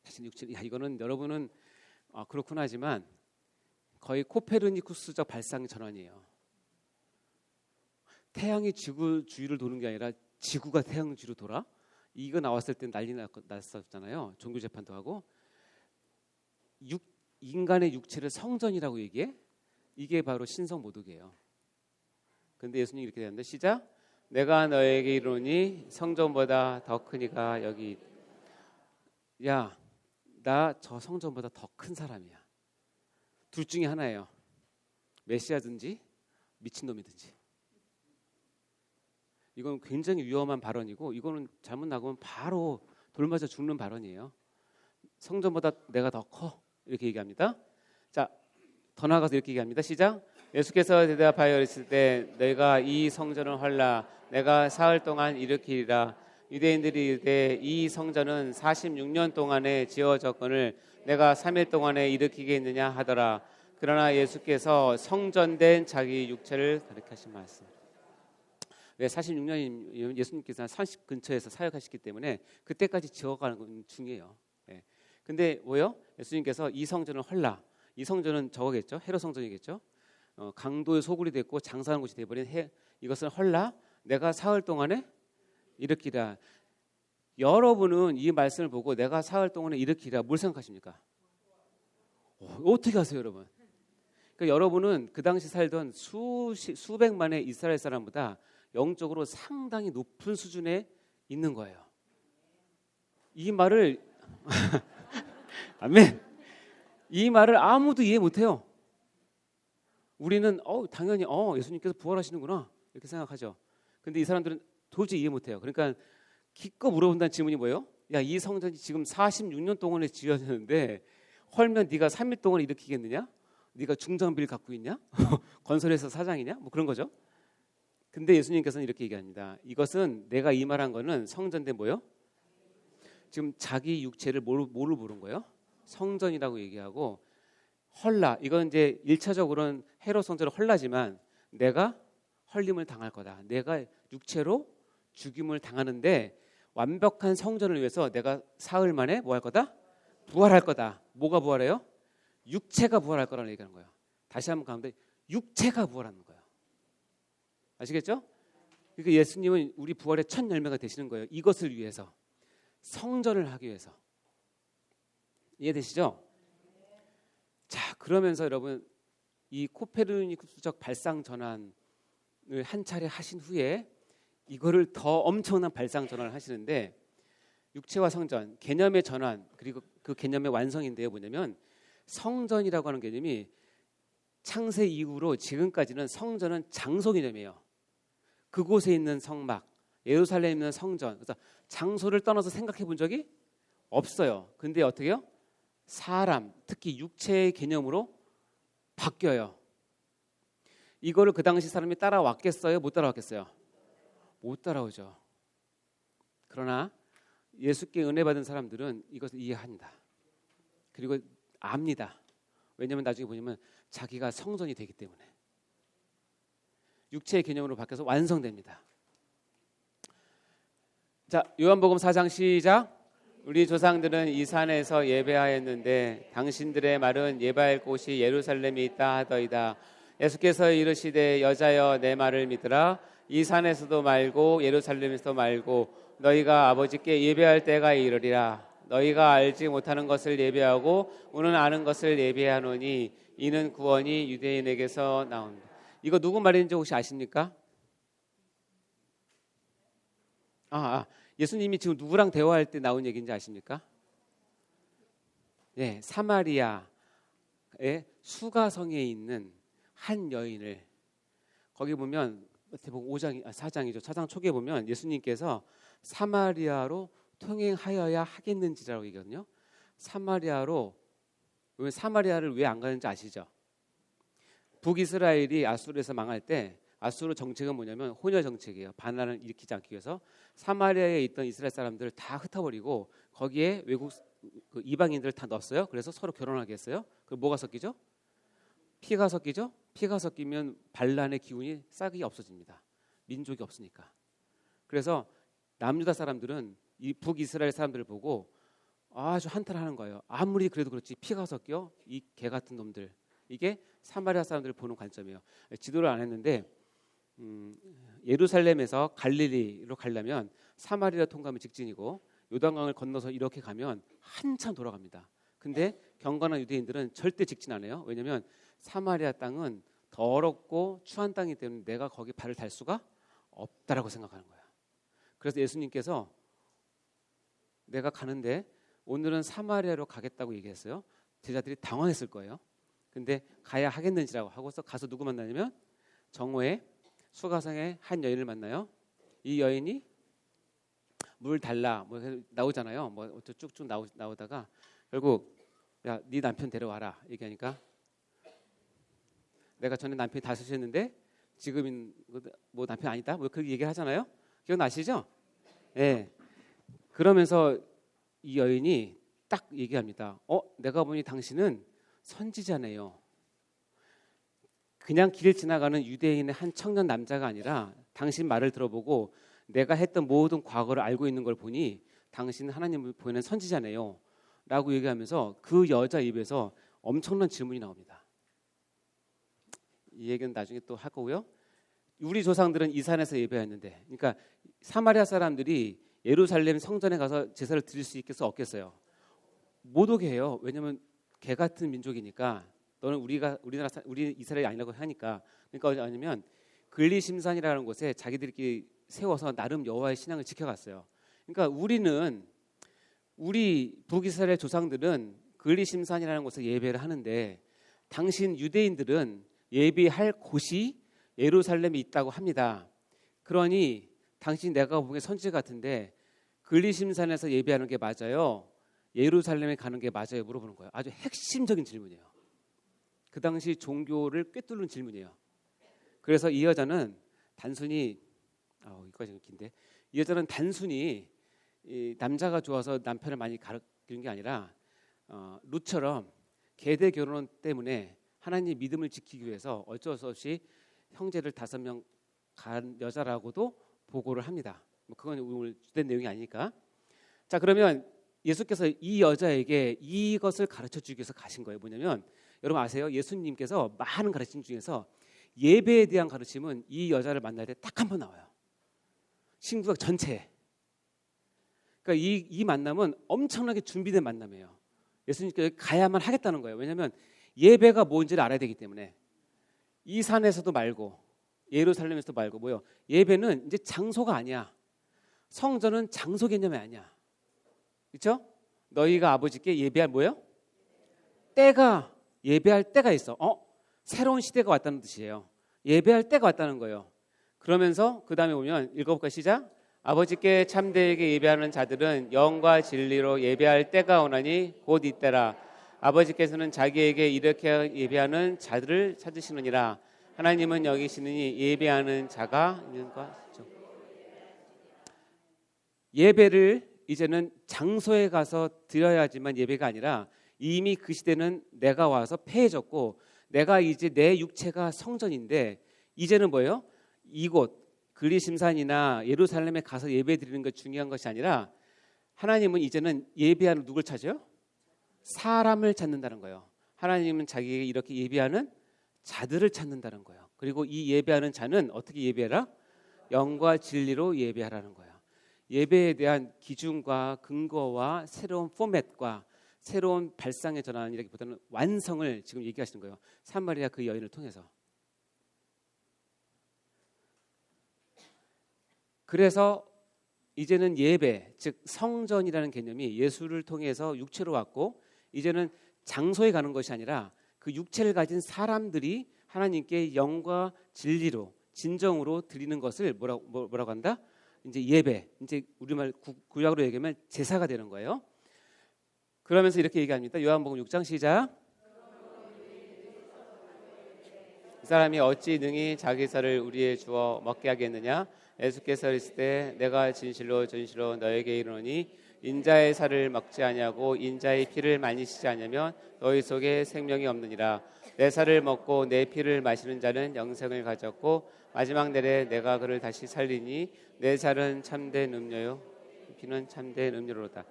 자신 육체, 이거는 여러분은 그렇구나 하지만 거의 코페르니쿠스적 발상 전환이에요. 태양이 지구 주위를 도는 게 아니라 지구가 태양 주위로 돌아? 이거 나왔을 때 난리 났었잖아요. 종교 재판도 하고. 인간의 육체를 성전이라고 얘기해? 이게 바로 신성모독이에요. 근데 예수님이 이렇게 되는데 시작. 내가 너에게 이르노니 성전보다 더 크니가 여기. 야, 나 저 성전보다 더 큰 사람이야. 둘 중에 하나예요. 메시아든지 미친놈이든지. 이건 굉장히 위험한 발언이고 이거는 잘못 나가면 바로 돌맞아 죽는 발언이에요. 성전보다 내가 더 커. 이렇게 얘기합니다. 자, 더 나아가서 이렇게 얘기합니다. 시작. 예수께서 대답하여 이르실 때 너희가 이 성전을 헐라 내가 사흘 동안 일으키리라. 유대인들이 이르되 이 성전은 46년 동안에 지어졌거늘 내가 3일 동안에 일으키겠느냐 하더라. 그러나 예수께서 성전된 자기 육체를 가리키신 말씀. 왜 46년이면 예수님께서 30 근처에서 사역하셨기 때문에 그때까지 지어가는 건 중요해요. 예. 근데 뭐요? 예수님께서 이 성전을 헐라. 이 성전은 저거겠죠. 헤롯 성전이겠죠. 강도의 소굴이 됐고 장사하는 곳이 돼버린 이것을 헐라. 내가 사흘 동안에 일으키라. 여러분은 이 말씀을 보고 내가 사흘 동안에 일으키라 뭘 생각하십니까? 어떻게 하세요, 여러분? 그러니까 여러분은 그 당시 살던 수백만의 이스라엘 사람보다 영적으로 상당히 높은 수준에 있는 거예요. 이 말을 아멘. 이 말을 아무도 이해 못해요. 우리는 당연히 예수님께서 부활하시는구나 이렇게 생각하죠. 근데 이 사람들은 도저히 이해 못해요. 그러니까 기껏 물어본다는 질문이 뭐예요? 야, 이 성전이 지금 46년 동안에 지어졌는데 헐면 네가 3일 동안 일으키겠느냐? 네가 중장비를 갖고 있냐? 건설회사 사장이냐? 뭐 그런 거죠. 근데 예수님께서는 이렇게 얘기합니다. 이것은 내가 이 말한 거는 성전인데 뭐요? 지금 자기 육체를 뭐로 부른 거예요? 성전이라고 얘기하고 헐라. 이건 이제 1차적으로는 헤롯 성전을 헐라지만 내가 헐림을 당할 거다. 내가 육체로 죽임을 당하는데 완벽한 성전을 위해서 내가 사흘 만에 뭐 할 거다? 부활할 거다. 뭐가 부활해요? 육체가 부활할 거라는 얘기하는 거예요. 다시 한번 가는데 육체가 부활하는 거예요. 아시겠죠? 그러니까 예수님은 우리 부활의 첫 열매가 되시는 거예요. 이것을 위해서. 성전을 하기 위해서. 이해되시죠? 자, 그러면서 여러분 이 코페르니쿠스적 발상 전환을 한 차례 하신 후에 이거를 더 엄청난 발상 전환을 하시는데 육체와 성전, 개념의 전환 그리고 그 개념의 완성인데요. 뭐냐면 성전이라고 하는 개념이 창세 이후로 지금까지는 성전은 장소 개념이에요. 그곳에 있는 성막, 예루살렘에 있는 성전. 그래서 장소를 떠나서 생각해 본 적이 없어요. 근데 어떻게 해요? 사람, 특히 육체의 개념으로 바뀌어요. 이거를 그 당시 사람이 따라왔겠어요? 못 따라왔겠어요? 못 따라오죠. 그러나 예수께 은혜 받은 사람들은 이것을 이해합니다. 그리고 압니다. 왜냐하면 나중에 보면 자기가 성전이 되기 때문에 육체의 개념으로 바뀌어서 완성됩니다. 자, 요한복음 4장 시작. 우리 조상들은 이 산에서 예배하였는데 당신들의 말은 예배할 곳이 예루살렘에 있다 하더이다. 예수께서 이르시되 여자여 내 말을 믿으라. 이 산에서도 말고 예루살렘에서도 말고 너희가 아버지께 예배할 때가 이르리라. 너희가 알지 못하는 것을 예배하고 우는 아는 것을 예배하노니 이는 구원이 유대인에게서 나온다. 이거 누구 말인지 혹시 아십니까? 예수님이 지금 누구랑 대화할 때 나온 얘기인지 아십니까? 네, 사마리아의 수가성에 있는 한 여인을 거기 보면 대부분 4장이죠. 4장 초기에 보면 예수님께서 사마리아로 통행하여야 하겠는지라고 얘기거든요. 사마리아를 왜 안 가는지 아시죠? 북이스라엘이 아수르에서 망할 때 아수르 정책은 뭐냐면 혼혈 정책이에요. 반란을 일으키지 않기 위해서 사마리아에 있던 이스라엘 사람들을 다 흩어버리고 거기에 외국 이방인들을 다 넣었어요. 그래서 서로 결혼하게 했어요. 그럼 뭐가 섞이죠? 피가 섞이죠. 피가 섞이면 반란의 기운이 싹이 없어집니다. 민족이 없으니까. 그래서 남유다 사람들은 이 북이스라엘 사람들을 보고 아주 한탄하는 거예요. 아무리 그래도 그렇지 피가 섞여 이 개 같은 놈들. 이게 사마리아 사람들을 보는 관점이에요. 지도를 안 했는데 예루살렘에서 갈릴리로 가려면 사마리아 통과하면 직진이고 요단강을 건너서 이렇게 가면 한참 돌아갑니다. 근데 경건한 유대인들은 절대 직진 안 해요. 왜냐하면 사마리아 땅은 더럽고 추한 땅이기 때문에 내가 거기 발을 달 수가 없다라고 생각하는 거야. 그래서 예수님께서 내가 가는데 오늘은 사마리아로 가겠다고 얘기했어요. 제자들이 당황했을 거예요. 근데 가야 하겠는지라고 하고서 가서 누구 만나냐면 정오에 수가성의 한 여인을 만나요. 이 여인이 물 달라 뭐 나오잖아요. 뭐 쭉쭉 나오다가 결국 야, 네 남편 데려와라 얘기하니까 내가 전에 남편이 다섯이었는데 지금은 뭐 남편 아니다 뭐 그렇게 얘기를 하잖아요. 기억나시죠? 네. 그러면서 이 여인이 딱 얘기합니다. 내가 보니 당신은 선지자네요. 그냥 길 지나가는 유대인의 한 청년 남자가 아니라 당신 말을 들어보고 내가 했던 모든 과거를 알고 있는 걸 보니 당신은 하나님을 보이는 선지자네요. 라고 얘기하면서 그 여자 입에서 엄청난 질문이 나옵니다. 이 얘기는 나중에 또 할 거고요. 우리 조상들은 이 산에서 예배했는데, 그러니까 사마리아 사람들이 예루살렘 성전에 가서 제사를 드릴 수 있겠어 없겠어요? 못 오게 해요. 왜냐하면 개 같은 민족이니까. 너는 우리 이스라엘이 아니라고 하니까. 그러니까 아니면 글리심산이라는 곳에 자기들끼리 세워서 나름 여호와의 신앙을 지켜갔어요. 그러니까 우리 북이스라엘 조상들은 글리심산이라는 곳에 예배를 하는데 당신 유대인들은 예배할 곳이 예루살렘에 있다고 합니다. 그러니 당신 내가 보기에 선지 같은데 글리심산에서 예배하는 게 맞아요? 예루살렘에 가는 게 맞아요? 물어보는 거예요. 아주 핵심적인 질문이에요. 그 당시 종교를 꿰뚫는 질문이에요. 그래서 이 여자는 단순히 이거까지 좀 긴데 이 여자는 단순히 이 남자가 좋아서 남편을 많이 가르치는 게 아니라 룻처럼 계대 결혼 때문에 하나님 믿음을 지키기 위해서 어쩔 수 없이 형제를 5명 간 여자라고도 보고를 합니다. 뭐 그건 오늘 주된 내용이 아니니까. 자, 그러면 예수께서 이 여자에게 이것을 가르쳐 주기 위해서 가신 거예요. 뭐냐면 여러분 아세요? 예수님께서 많은 가르침 중에서 예배에 대한 가르침은 이 여자를 만날 때 딱 한 번 나와요. 신구약 전체에. 그러니까 이 만남은 엄청나게 준비된 만남이에요. 예수님께서 가야만 하겠다는 거예요. 왜냐하면 예배가 뭔지를 알아야 되기 때문에. 이 산에서도 말고 예루살렘에서도 말고 뭐요? 예배는 이제 장소가 아니야. 성전은 장소 개념이 아니야. 그렇죠? 너희가 아버지께 예배할 뭐요? 때가 예배할 때가 있어. 새로운 시대가 왔다는 뜻이에요. 예배할 때가 왔다는 거예요. 그러면서 그 다음에 보면 읽어볼까 시작. 아버지께 참되게 예배하는 자들은 영과 진리로 예배할 때가 오나니 곧 이때라. 아버지께서는 자기에게 이렇게 예배하는 자들을 찾으시느니라. 하나님은 여기시느니 예배하는 자가 있는가? 예배를 이제는 장소에 가서 드려야지만 예배가 아니라 이미 그 시대는 내가 와서 폐해졌고 내가 이제 내 육체가 성전인데 이제는 뭐예요? 이곳 글리심산이나 예루살렘에 가서 예배 드리는 것 중요한 것이 아니라 하나님은 이제는 예배하는 누굴 찾아요? 사람을 찾는다는 거예요. 하나님은 자기에게 이렇게 예배하는 자들을 찾는다는 거예요. 그리고 이 예배하는 자는 어떻게 예배하라? 영과 진리로 예배하라는 거예요. 예배에 대한 기준과 근거와 새로운 포맷과 새로운 발상의 전환이라기보다는 완성을 지금 얘기하시는 거예요. 사마리아 그 여인을 통해서. 그래서 이제는 예배, 즉 성전이라는 개념이 예수를 통해서 육체로 왔고 이제는 장소에 가는 것이 아니라 그 육체를 가진 사람들이 하나님께 영과 진리로 진정으로 드리는 것을 뭐라고 한다? 이제 예배, 이제 우리말 구약으로 얘기하면 제사가 되는 거예요. 그러면서 이렇게 얘기합니다. 요한복음 6장 시작. 이 사람이 어찌 능히 자기 살을 우리에 주어 먹게 하겠느냐? 예수께서 이르시되 내가 진실로 너에게 이르노니 인자의 살을 먹지 아니하고 인자의 피를 마시지 아니하면 너희 속에 생명이 없느니라. 내 살을 먹고 내 피를 마시는 자는 영생을 가졌고 마지막 날에 내가 그를 다시 살리니 내 살은 참된 음료요 피는 참된 음료로다.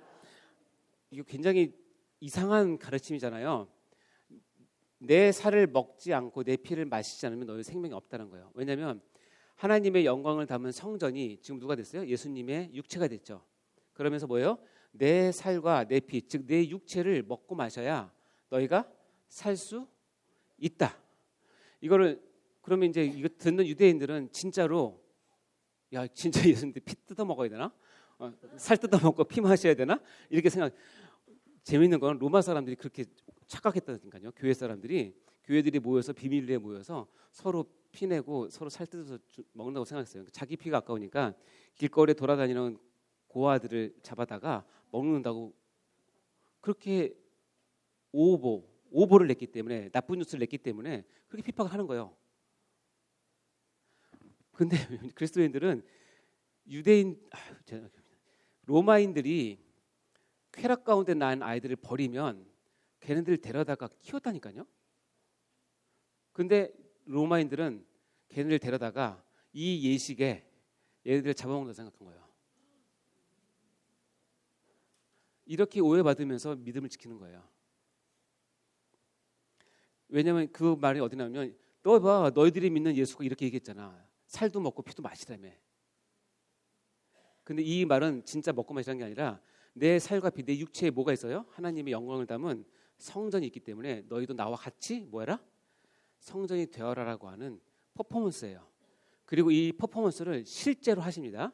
이거 굉장히 이상한 가르침이잖아요. 내 살을 먹지 않고 내 피를 마시지 않으면 너희 생명이 없다는 거예요. 왜냐하면 하나님의 영광을 담은 성전이 지금 누가 됐어요? 예수님의 육체가 됐죠. 그러면서 뭐예요? 내 살과 내 피, 즉 내 육체를 먹고 마셔야 너희가 살 수 있다. 이거를 그러면 이제 이거 듣는 유대인들은 진짜로 야 진짜 예수님 피 뜯어 먹어야 되나? 살 뜯어 먹고 피 마셔야 되나? 이렇게 생각. 재밌는 건 로마 사람들이 그렇게 착각했다니까요. 교회 사람들이 교회들이 모여서 비밀리에 모여서 서로 피내고 서로 살 뜯어서 먹는다고 생각했어요. 자기 피가 아까우니까 길거리에 돌아다니는 고아들을 잡아다가 먹는다고 그렇게 오보를 냈기 때문에 나쁜 뉴스를 냈기 때문에 그렇게 핍박을 하는 거예요. 근데 그리스도인들은 로마인들이 쾌락 가운데 난 아이들을 버리면 걔네들 데려다가 키웠다니까요. 근데 로마인들은 걔네들 데려다가 이 예식에 얘네들 잡아먹는다고 생각한 거예요. 이렇게 오해받으면서 믿음을 지키는 거예요. 왜냐하면 그 말이 어디 나오면 너 봐 너희들이 믿는 예수가 이렇게 얘기했잖아. 살도 먹고 피도 마시라며. 근데 이 말은 진짜 먹고 마시라는 게 아니라 내 살과 피, 내 육체에 뭐가 있어요? 하나님의 영광을 담은 성전이 있기 때문에 너희도 나와 같이 뭐해라? 성전이 되어라라고 하는 퍼포먼스예요. 그리고 이 퍼포먼스를 실제로 하십니다.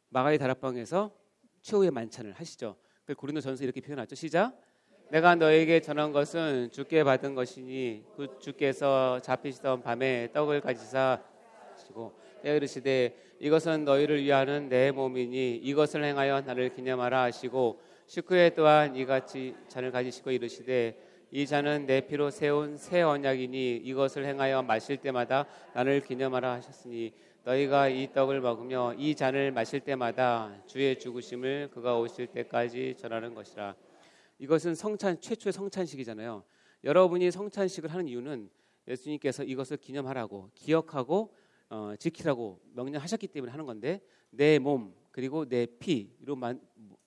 마가의 다락방에서 최후의 만찬을 하시죠. 고린도전서 이렇게 표현하죠. 시작. 내가 너에게 전한 것은 주께 받은 것이니 그 주께서 잡히시던 밤에 떡을 가지사 시고 내가 이르시되 이것은 너희를 위하는 내 몸이니 이것을 행하여 나를 기념하라 하시고 식후에 또한 이같이 잔을 가지시고 이르시되 이 잔은 내 피로 세운 새 언약이니 이것을 행하여 마실 때마다 나를 기념하라 하셨으니 너희가 이 떡을 먹으며 이 잔을 마실 때마다 주의 죽으심을 그가 오실 때까지 전하는 것이라. 이것은 최초의 성찬식이잖아요. 여러분이 성찬식을 하는 이유는 예수님께서 이것을 기념하라고 기억하고 지키라고 명령하셨기 때문에 하는 건데 내 몸 그리고 내 피로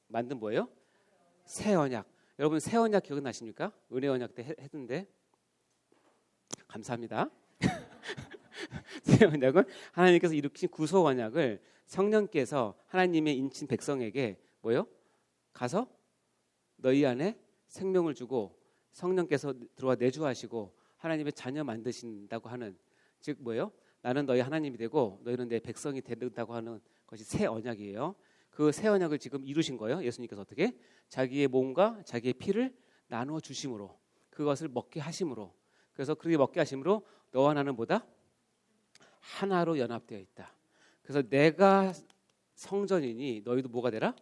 만든 뭐예요? 새 언약. 여러분 새 언약 기억나십니까? 은혜 언약 때 했는데 감사합니다. 새 언약은 하나님께서 일으키신 구속 언약을 성령께서 하나님의 인친 백성에게 뭐요? 가서 너희 안에 생명을 주고 성령께서 들어와 내주하시고 하나님의 자녀 만드신다고 하는 즉 뭐예요? 나는 너희 하나님이 되고 너희는 내 백성이 된다고 하는 것이 새 언약이에요. 그 새 언약을 지금 이루신 거예요. 예수님께서 어떻게? 자기의 몸과 자기의 피를 나누어 주심으로 그것을 먹게 하심으로 그래서 그렇게 먹게 하심으로 너와 나는 뭐다? 하나로 연합되어 있다. 그래서 내가 성전이니 너희도 뭐가 되라?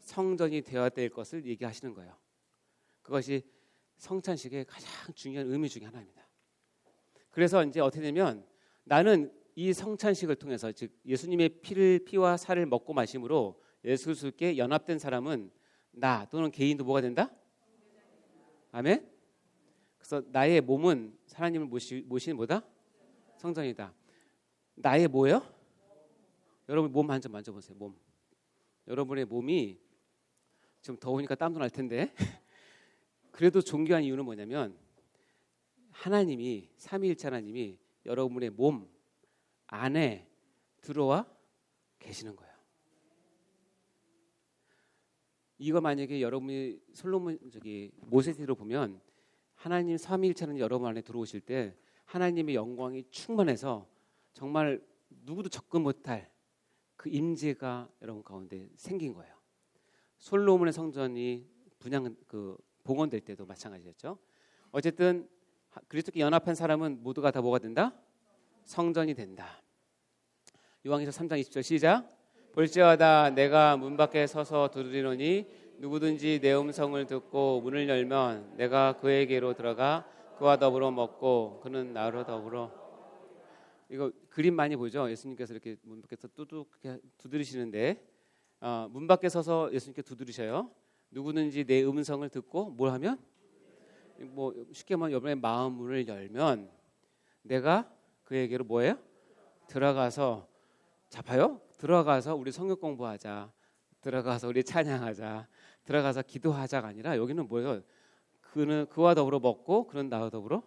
성전이 되어야 될 것을 얘기하시는 거예요. 그것이 성찬식의 가장 중요한 의미 중에 하나입니다. 그래서 이제 어떻게 되면 나는 이 성찬식을 통해서 즉 예수님의 피와 살을 먹고 마심으로 예수 그리스도께 연합된 사람은 나 또는 개인도 뭐가 된다? 아멘. 그래서 나의 몸은 하나님을 모시는 뭐다? 성전이다. 나의 뭐예요? 여러분 몸 한 점 만져보세요. 몸. 여러분의 몸이 좀 더우니까 땀도 날 텐데 그래도 존귀한 이유는 뭐냐면 하나님이 삼위일체 하나님이 여러분의 몸 안에 들어와 계시는 거예요. 이거 만약에 여러분이 솔로몬 모세티로 보면 하나님 삼위일체는 여러분 안에 들어오실 때 하나님의 영광이 충만해서 정말 누구도 접근 못할 그 임재가 여러분 가운데 생긴 거예요. 솔로몬의 성전이 봉헌될 때도 마찬가지였죠. 어쨌든 그리스도께 연합한 사람은 모두가 다 뭐가 된다? 성전이 된다. 요한계시록 3장 20절 시작. 볼지어다 내가 문 밖에 서서 두드리노니 누구든지 내 음성을 듣고 문을 열면 내가 그에게로 들어가 그와 더불어 먹고 그는 나로 더불어. 이거 그림 많이 보죠. 예수님께서 이렇게 문 밖에서 뚜둑 두드리시는데 문 밖에 서서 예수님께 두드리셔요. 누구든지 내 음성을 듣고 뭘 하면 뭐 쉽게 말하면 여러분의 마음 문을 열면 내가 그에게로 뭐예요? 들어가서 잡아요? 들어가서 우리 성경 공부하자. 들어가서 우리 찬양하자. 들어가서 기도하자가 아니라 여기는 뭐예요? 그와 더불어 먹고 그는 나와 더불어.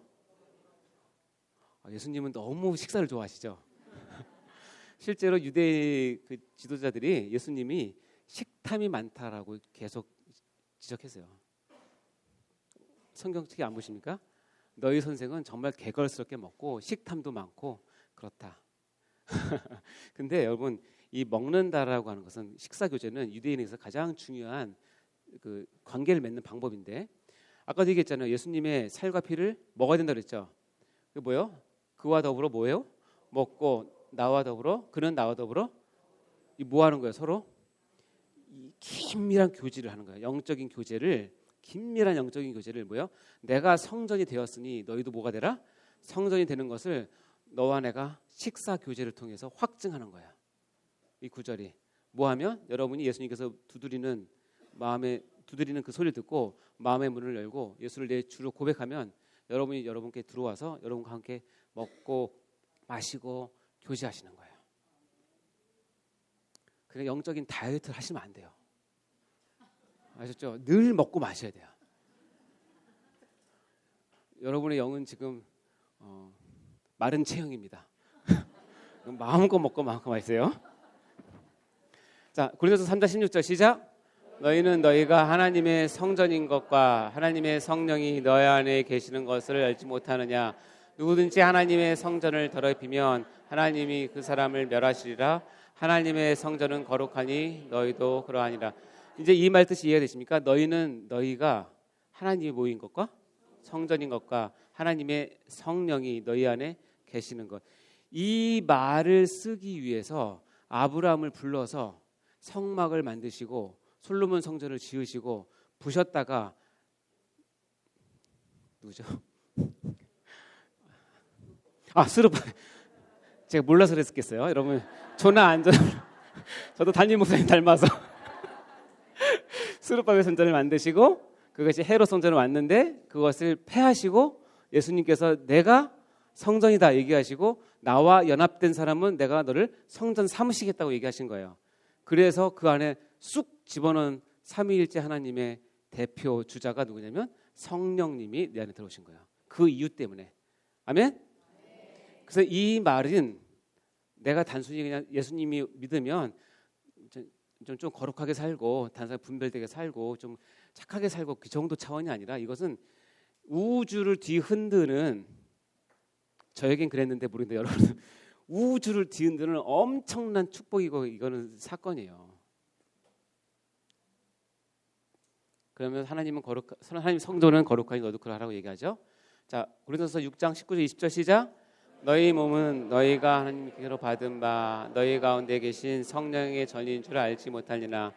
예수님은 너무 식사를 좋아하시죠. 실제로 유대 그 지도자들이 예수님이 식탐이 많다라고 계속 지적했어요. 성경책에 안 보십니까? 너희 선생은 정말 개걸스럽게 먹고 식탐도 많고 그렇다. 근데 여러분, 이 먹는다라고 하는 것은, 식사 교제는 유대인에서 가장 중요한 그 관계를 맺는 방법인데, 아까도 얘기했잖아요. 예수님의 살과 피를 먹어야 된다 그랬죠. 그 뭐요? 그와 더불어 뭐예요? 먹고 나와 더불어, 그는 나와 더불어 이 뭐 하는 거예요? 서로 이 긴밀한 교제를 하는 거예요. 영적인 교제를, 긴밀한 영적인 교제를 뭐요? 내가 성전이 되었으니 너희도 뭐가 되라? 성전이 되는 것을 너와 내가 식사 교제를 통해서 확증하는 거야. 이 구절이 뭐하면 여러분이 예수님께서 두드리는 그 소리를 듣고 마음의 문을 열고 예수를 내 주로 고백하면 여러분이 여러분께 들어와서 여러분과 함께 먹고 마시고 교제하시는 거예요. 그러니까 영적인 다이어트를 하시면 안 돼요. 아셨죠? 늘 먹고 마셔야 돼요. 여러분의 영은 지금 마른 체형입니다. 마음껏 먹고 마음껏 마세요. 자, 고린도서 3장 16절 시작. 너희는 너희가 하나님의 성전인 것과 하나님의 성령이 너희 안에 계시는 것을 알지 못하느냐. 누구든지 하나님의 성전을 더럽히면 하나님이 그 사람을 멸하시리라. 하나님의 성전은 거룩하니 너희도 그러하니라. 이제 이 말 뜻이 이해가 되십니까? 너희가 하나님이 모인 것과 성전인 것과 하나님의 성령이 너희 안에 계시는 것. 이 말을 쓰기 위해서 아브라함을 불러서 성막을 만드시고 솔로몬 성전을 지으시고 부셨다가 누구죠? 스룹. 제가 몰라서 그랬겠어요. 여러분 저나 안 저도 담임 목사님 닮아서 스룹바벨 성전을 만드시고 그것이 헤롯 성전을 왔는데 그것을 폐하시고 예수님께서 내가 성전이다 얘기하시고 나와 연합된 사람은 내가 너를 성전 삼으시겠다고 얘기하신 거예요. 그래서 그 안에 쑥 집어넣은 삼위일체 하나님의 대표 주자가 누구냐면 성령님이 내 안에 들어오신 거예요. 그 이유 때문에. 아멘? 그래서 이 말은 내가 단순히 그냥 예수님이 믿으면 좀 거룩하게 살고 단순히 분별되게 살고 좀 착하게 살고 그 정도 차원이 아니라 이것은 우주를 뒤흔드는, 저에겐 그랬는데 모르겠는데 여러분 우주를 뒤흔드는 엄청난 축복이고 이거는 사건이에요. 그러면 하나님 성전은 거룩하니 너도 그러하라고 얘기하죠. 자, 고린도서 6장 19절 20절 시작. 너희 몸은 너희가 하나님께로 받은 바 너희 가운데 계신 성령의 전인 줄 알지 못하니라.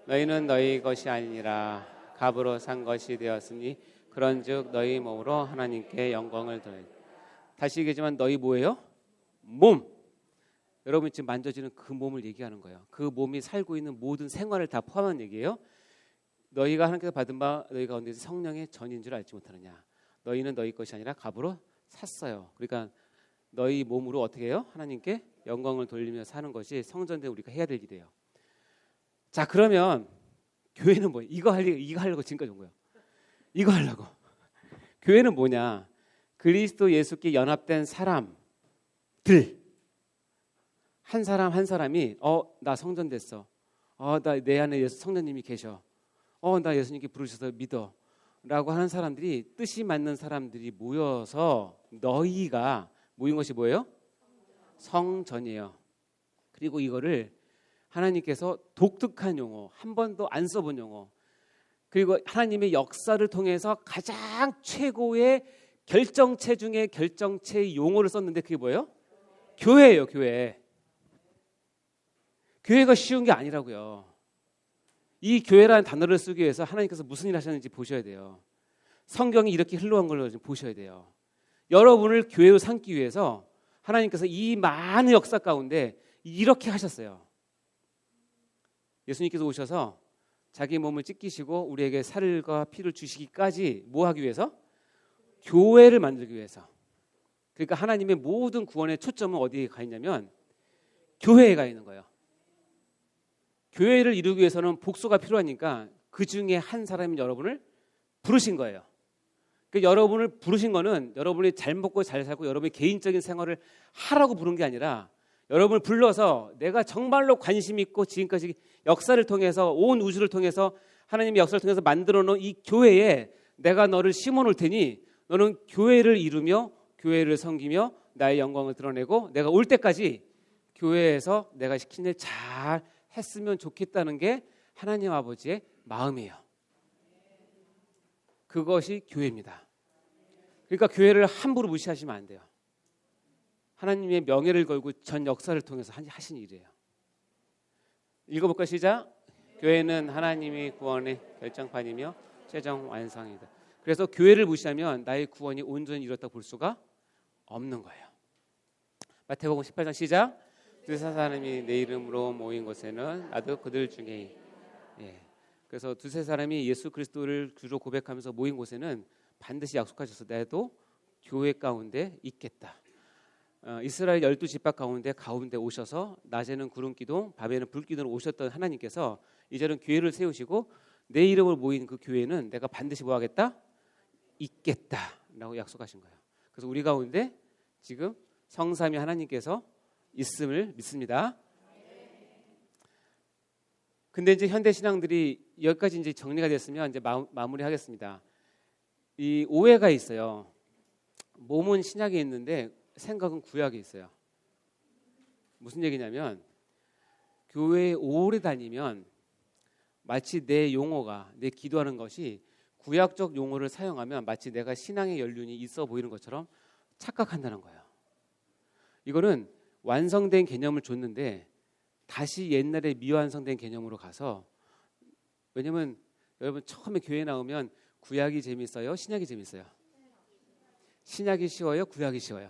너희는 너희 것이 아니니라 값으로 산 것이 되었으니 그런즉 너희 몸으로 하나님께 영광을 돌리라. 다시 얘기하지만 너희 뭐예요? 몸. 여러분이 지금 만져지는 그 몸을 얘기하는 거예요. 그 몸이 살고 있는 모든 생활을 다 포함한 얘기예요. 너희가 하나님께서 받은 바 너희 가운데 성령의 전인 줄 알지 못하느냐. 너희는 너희 것이 아니라 값으로 샀어요. 그러니까 너희 몸으로 어떻게 해요? 하나님께 영광을 돌리며 사는 것이 성전된 우리가 해야 될 일이에요. 자, 그러면 교회는 뭐예요? 이거 하려고 지금까지 온 거예요. 이거 하려고. 교회는 뭐냐? 그리스도 예수께 연합된 사람들, 한 사람 한 사람이 나 성전 됐어. 나 내 안에 예수 성령님이 계셔. 나 예수님께 부르셔서 믿어. 라고 하는 사람들이, 뜻이 맞는 사람들이 모여서 너희가 모인 것이 뭐예요? 성전이에요. 그리고 이거를 하나님께서 독특한 용어, 한 번도 안 써본 용어, 그리고 하나님의 역사를 통해서 가장 최고의 결정체 중에 결정체의 용어를 썼는데 그게 뭐예요? 교회예요. 교회. 교회가 쉬운 게 아니라고요. 이 교회라는 단어를 쓰기 위해서 하나님께서 무슨 일 하셨는지 보셔야 돼요. 성경이 이렇게 흘러간 걸 좀 보셔야 돼요. 여러분을 교회로 삼기 위해서 하나님께서 이 많은 역사 가운데 이렇게 하셨어요. 예수님께서 오셔서 자기 몸을 찢기시고 우리에게 살과 피를 주시기까지 뭐 하기 위해서? 교회를 만들기 위해서. 그러니까 하나님의 모든 구원의 초점은 어디에 가 있냐면 교회에 가 있는 거예요. 교회를 이루기 위해서는 복수가 필요하니까 그 중에 한 사람이 여러분을 부르신 거예요. 그러니까 여러분을 부르신 거는 여러분이 잘 먹고 잘 살고 여러분의 개인적인 생활을 하라고 부른 게 아니라 여러분을 불러서 내가 정말로 관심 있고 지금까지 역사를 통해서 온 우주를 통해서 하나님의 역사를 통해서 만들어 놓은 이 교회에 내가 너를 심어 놓을 테니 너는 교회를 이루며 교회를 섬기며 나의 영광을 드러내고 내가 올 때까지 교회에서 내가 시킨 일 잘 했으면 좋겠다는 게 하나님 아버지의 마음이에요. 그것이 교회입니다. 그러니까 교회를 함부로 무시하시면 안 돼요. 하나님의 명예를 걸고 전 역사를 통해서 하신 일이에요. 읽어볼까요? 시작. 교회는 하나님이 구원의 결정판이며 최종 완성이다. 그래서 교회를 무시하면 나의 구원이 온전히 이뤘다고 볼 수가 없는 거예요. 마태복음 18장 시작. 두세 사람이 내 이름으로 모인 곳에는 나도 그들 중에 그래서 두세 사람이 예수 그리스도를 주로 고백하면서 모인 곳에는 반드시 약속하셔서 나도 교회 가운데 있겠다. 이스라엘 12지파 가운데 오셔서 낮에는 구름기둥 밤에는 불기둥으로 오셨던 하나님께서 이제는 교회를 세우시고 내 이름으로 모인 그 교회는 내가 반드시 뭐 하겠다? 있겠다라고 약속하신 거예요. 그래서 우리 가운데 지금 성삼위 하나님께서 있음을 믿습니다. 근데 이제 현대 신앙들이 여기까지 이제 정리가 됐으면 이제 마무리하겠습니다. 이 오해가 있어요. 몸은 신약에 있는데 생각은 구약에 있어요. 무슨 얘기냐면 교회에 오래 다니면 마치 내 용어가 내 기도하는 것이 구약적 용어를 사용하면 마치 내가 신앙의 연륜이 있어 보이는 것처럼 착각한다는 거예요. 이거는 완성된 개념을 줬는데 다시 옛날에 미완성된 개념으로 가서 왜냐면 여러분 처음에 교회 나오면 구약이 재밌어요? 신약이 재밌어요? 신약이 쉬워요? 구약이 쉬워요?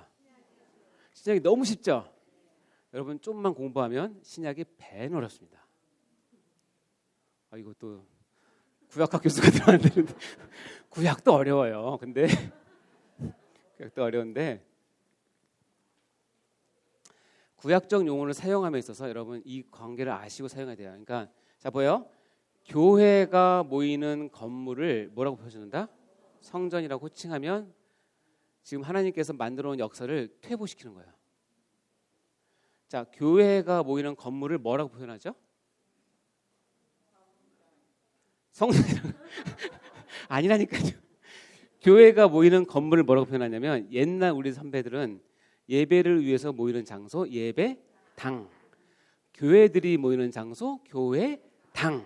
신약이 너무 쉽죠? 여러분 좀만 공부하면 신약이 배는 어렵습니다. 이것도 구약학 교수가 들어야 되는데 구약도 어려워요. 근데 구약도 어려운데 구약적 용어를 사용함에 있어서 여러분 이 관계를 아시고 사용해야 돼요. 그러니까 자 보여? 교회가 모이는 건물을 뭐라고 표현한다? 성전이라고 호칭하면 지금 하나님께서 만들어 온 역사를 퇴보시키는 거예요. 자, 교회가 모이는 건물을 뭐라고 표현하죠? 성전이라고 아니라니까요. 교회가 모이는 건물을 뭐라고 표현하냐면 옛날 우리 선배들은 예배를 위해서 모이는 장소 예배당, 교회들이 모이는 장소 교회당.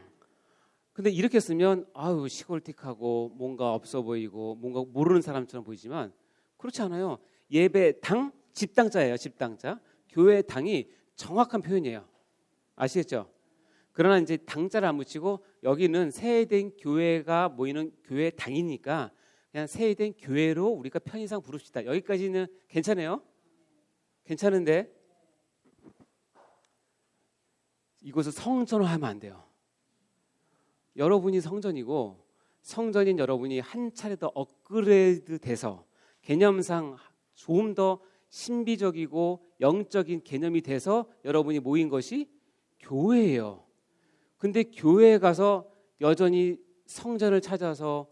근데 이렇게 쓰면 아유 시골틱하고 뭔가 없어 보이고 뭔가 모르는 사람처럼 보이지만 그렇지 않아요. 예배당 집당자예요. 집당자. 교회당이 정확한 표현이에요. 아시겠죠? 그러나 이제 당자를 안 붙이고 여기는 새해된 교회가 모이는 교회당이니까 그냥 새해된 교회로 우리가 편의상 부릅시다. 여기까지는 괜찮아요? 괜찮은데 이곳을 성전화하면 안 돼요. 여러분이 성전이고 성전인 여러분이 한 차례 더 업그레이드 돼서 개념상 좀 더 신비적이고 영적인 개념이 돼서 여러분이 모인 것이 교회예요. 근데 교회에 가서 여전히 성전을 찾아서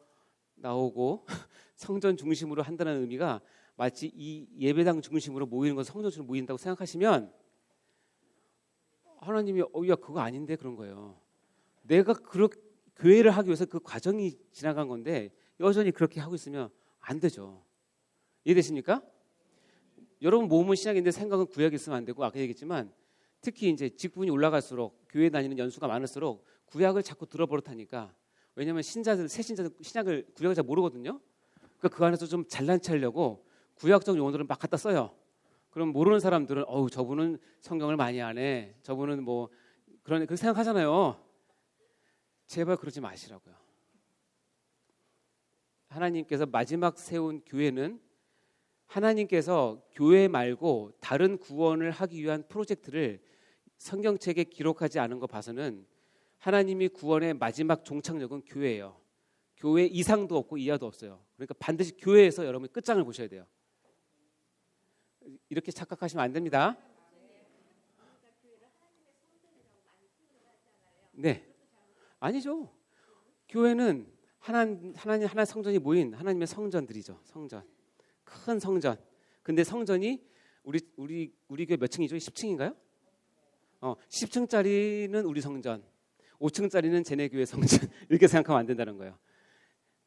나오고 성전 중심으로 한다는 의미가 마치 이 예배당 중심으로 모이는 것 성전으로 모인다고 생각하시면 하나님이 야 그거 아닌데 그런 거예요. 내가 교회를 하기 위해서 그 과정이 지나간 건데 여전히 그렇게 하고 있으면 안 되죠. 이해되십니까? 여러분 몸은 신약인데 생각은 구약에 있으면 안 되고 아까 얘기했지만 특히 이제 직분이 올라갈수록 교회 다니는 연수가 많을수록 구약을 자꾸 들어버릇하니까 왜냐하면 새 신자들 신약을 구약을 잘 모르거든요. 그러니까 그 안에서 좀 잘난 체하려고 구약적 용어들은 막 갖다 써요. 그럼 모르는 사람들은 저분은 성경을 많이 안 해. 저분은 뭐 그렇게 생각하잖아요. 제발 그러지 마시라고요. 하나님께서 마지막 세운 교회는 하나님께서 교회 말고 다른 구원을 하기 위한 프로젝트를 성경책에 기록하지 않은 거 봐서는 하나님이 구원의 마지막 종착역은 교회예요. 교회 이상도 없고 이하도 없어요. 그러니까 반드시 교회에서 여러분이 끝장을 보셔야 돼요. 이렇게 착각하시면 안 됩니다. 네, 아니죠. 교회는 하나님 하나 성전이 모인 하나님의 성전들이죠. 성전, 큰 성전. 근데 성전이 우리 교회 몇 층이죠? 10층인가요? 10층짜리는 우리 성전, 5층짜리는 쟤네 교회 성전 이렇게 생각하면 안 된다는 거예요.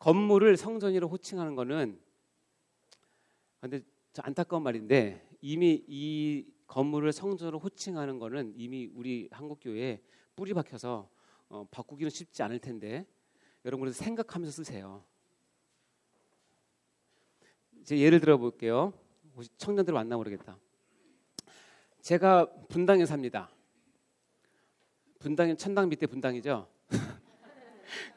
건물을 성전이라고 호칭하는 거는 근데 안타까운 말인데 이미 이 건물을 성전으로 호칭하는 거는 이미 우리 한국 교회에 뿌리 박혀서 바꾸기는 쉽지 않을 텐데 여러분 그래서 생각하면서 쓰세요. 제 예를 들어 볼게요. 혹시 청년들 만나 모르겠다. 제가 분당에 삽니다. 분당이 천당 밑에 분당이죠.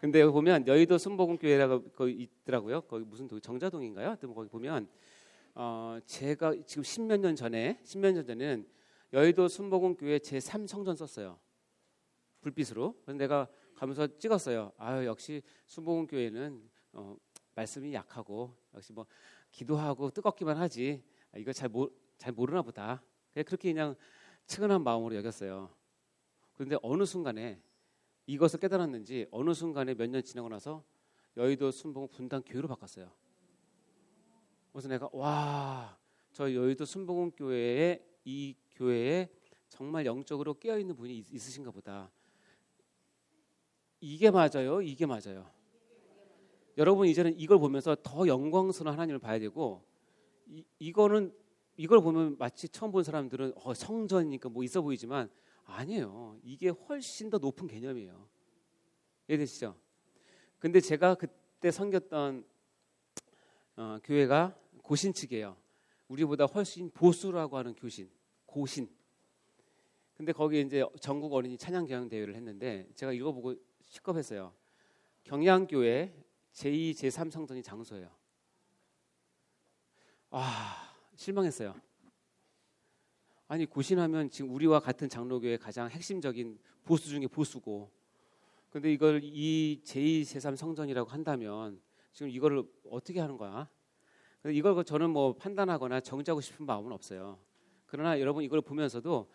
근데 여기 보면 여의도 순복음교회라고 거기 있더라고요. 거기 무슨 정자동인가요? 하여튼 거기 보면 제가 지금 10몇 년 전에는 여의도 순복음교회 제3성전 썼어요. 불빛으로. 그래서 내가 가면서 찍었어요. 아유 역시 순복음교회는 말씀이 약하고 역시 뭐 기도하고 뜨겁기만 하지. 이거 잘 모르나 보다. 그렇게 그냥 측은한 마음으로 여겼어요. 그런데 어느 순간에 이것을 깨달았는지 어느 순간에 몇 년 지나고 나서 여의도 순복음 분당 교회로 바꿨어요. 그래서 내가 와, 저 여의도 순복음 교회에 이 교회에 정말 영적으로 깨어 있는 분이 있으신가 보다. 이게 맞아요. 이게 맞아요. 여러분 이제는 이걸 보면서 더 영광스러운 하나님을 봐야 되고 이걸 보면 마치 처음 본 사람들은 성전이니까 뭐 있어 보이지만 아니에요. 이게 훨씬 더 높은 개념이에요. 이해되시죠? 근데 제가 그때 섬겼던 교회가 고신 측이에요. 우리보다 훨씬 보수라고 하는 고신. 근데 거기 이제 전국 어린이 찬양 경영 대회를 했는데 제가 이거 보고 시겁했어요. 경양교회 제2, 제3 성전이 장소예요. 실망했어요. 아니 고신하면 지금 우리와 같은 장로교회 가장 핵심적인 보수 중에 보수고, 근데 이걸 이 제2, 제3 성전이라고 한다면 지금 이거를 어떻게 하는 거야? 이걸 저는 뭐 판단하거나 정지하고 싶은 마음은 없어요. 그러나 여러분 이걸 보면서도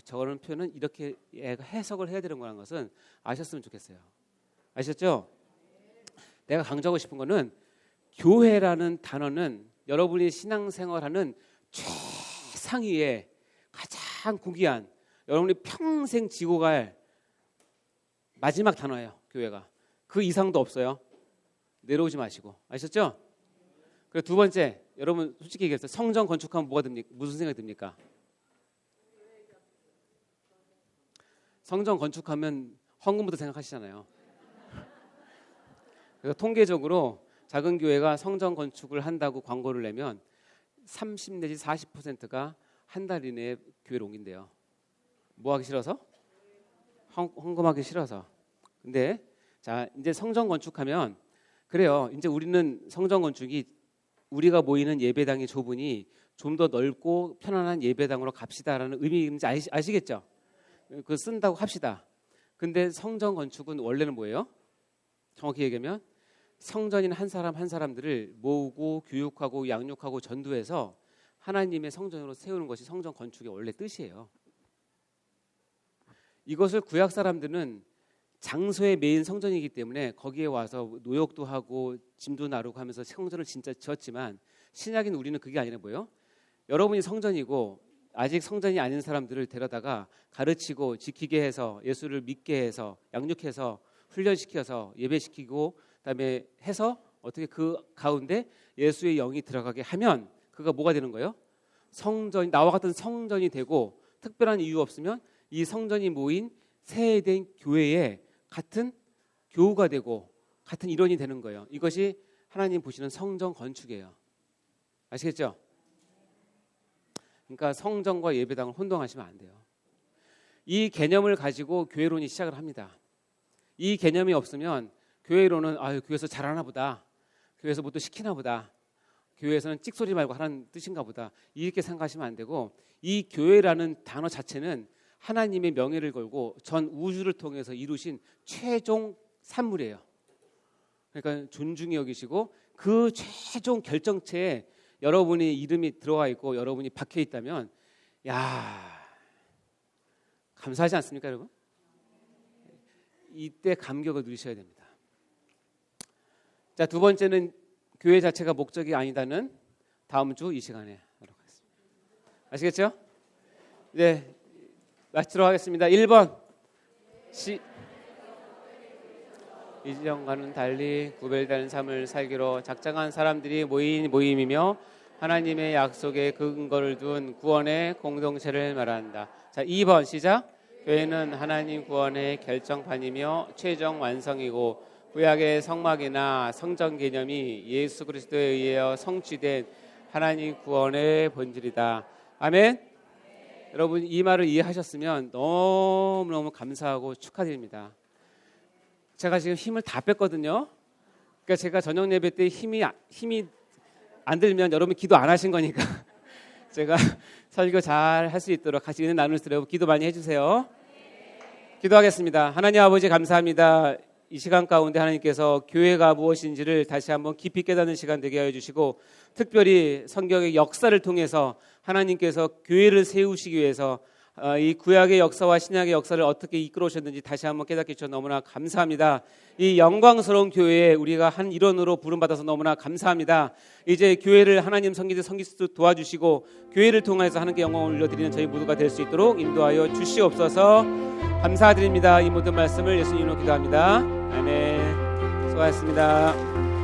저런 표현은 이렇게 해석을 해야 되는 거라는 것은 아셨으면 좋겠어요. 아셨죠? 내가 강조하고 싶은 거는 교회라는 단어는 여러분이 신앙생활하는 최상위의 가장 고귀한 여러분이 평생 지고 갈 마지막 단어예요. 교회가. 그 이상도 없어요. 내려오지 마시고. 아셨죠? 그리고 두 번째, 여러분 솔직히 얘기해서 성전 건축하면 뭐가 듭니까? 무슨 생각이 듭니까? 성전 건축하면 헌금부터 생각하시잖아요. 그래서 통계적으로 작은 교회가 성전 건축을 한다고 광고를 내면 30 내지 40%가 한 달 이내에 교회로 옮긴대요. 뭐 하기 싫어서? 헌금하기 싫어서. 근데 자 이제 성전 건축하면 그래요. 이제 우리는 성전 건축이 우리가 모이는 예배당의 좁으니 좀 더 넓고 편안한 예배당으로 갑시다라는 의미인지 아시겠죠? 그거 쓴다고 합시다. 근데 성전 건축은 원래는 뭐예요? 정확히 얘기하면 성전인 한 사람 한 사람들을 모으고 교육하고 양육하고 전도해서 하나님의 성전으로 세우는 것이 성전 건축의 원래 뜻이에요. 이것을 구약 사람들은 장소의 메인 성전이기 때문에 거기에 와서 노역도 하고 짐도 나르고 하면서 성전을 진짜 지었지만 신약인 우리는 그게 아니라 뭐예요? 여러분이 성전이고 아직 성전이 아닌 사람들을 데려다가 가르치고 지키게 해서 예수를 믿게 해서 양육해서 훈련시켜서 예배시키고 그다음에 해서 어떻게 그 가운데 예수의 영이 들어가게 하면 그가 뭐가 되는 거예요? 성전이 나와 같은 성전이 되고 특별한 이유 없으면 이 성전이 모인 세해된 교회에 같은 교우가 되고 같은 일원이 되는 거예요. 이것이 하나님 보시는 성전 건축이에요. 아시겠죠? 그러니까 성전과 예배당을 혼동하시면 안 돼요. 이 개념을 가지고 교회론이 시작을 합니다. 이 개념이 없으면 교회론은 교회에서 잘하나 보다. 교회에서 뭐 또 시키나 보다. 교회에서는 찍소리 말고 하라는 뜻인가 보다. 이렇게 생각하시면 안 되고 이 교회라는 단어 자체는 하나님의 명예를 걸고 전 우주를 통해서 이루신 최종 산물이에요. 그러니까 존중히 여기시고 그 최종 결정체에 여러분의 이름이 들어와 있고 여러분이 박혀 있다면 감사하지 않습니까, 여러분? 이때 감격을 누리셔야 됩니다. 자, 두 번째는 교회 자체가 목적이 아니다는 다음 주 이 시간에 하도록 하겠습니다. 아시겠죠? 네, 마치도록 하겠습니다. 1번 이전과는 달리 구별되는 삶을 살기로 작정한 사람들이 모인 모임이며 하나님의 약속에 근거를 둔 구원의 공동체를 말한다. 자, 2번 시작. 교회는 하나님 구원의 결정판이며 최종 완성이고 구약의 성막이나 성전 개념이 예수 그리스도에 의하여 성취된 하나님 구원의 본질이다. 아멘. 여러분 이 말을 이해하셨으면 너무너무 감사하고 축하드립니다. 제가 지금 힘을 다 뺐거든요. 그러니까 제가 저녁 예배 때 힘이 안 들면 여러분 기도 안 하신 거니까 제가 설교 잘 할 수 있도록 같이 은혜 나눌 수 있도록 기도 많이 해주세요. 기도하겠습니다. 하나님 아버지 감사합니다. 이 시간 가운데 하나님께서 교회가 무엇인지를 다시 한번 깊이 깨닫는 시간 되게 하여 주시고 특별히 성경의 역사를 통해서 하나님께서 교회를 세우시기 위해서 이 구약의 역사와 신약의 역사를 어떻게 이끌어 오셨는지 다시 한번 깨닫게 해주셔서 너무나 감사합니다. 이 영광스러운 교회에 우리가 한 일원으로 부름받아서 너무나 감사합니다. 이제 교회를 하나님 섬기듯 섬길 수 도와주시고 교회를 통해서 하나님께 영광을 올려드리는 저희 모두가 될 수 있도록 인도하여 주시옵소서. 감사드립니다. 이 모든 말씀을 예수님으로 기도합니다. 아멘. 수고하셨습니다.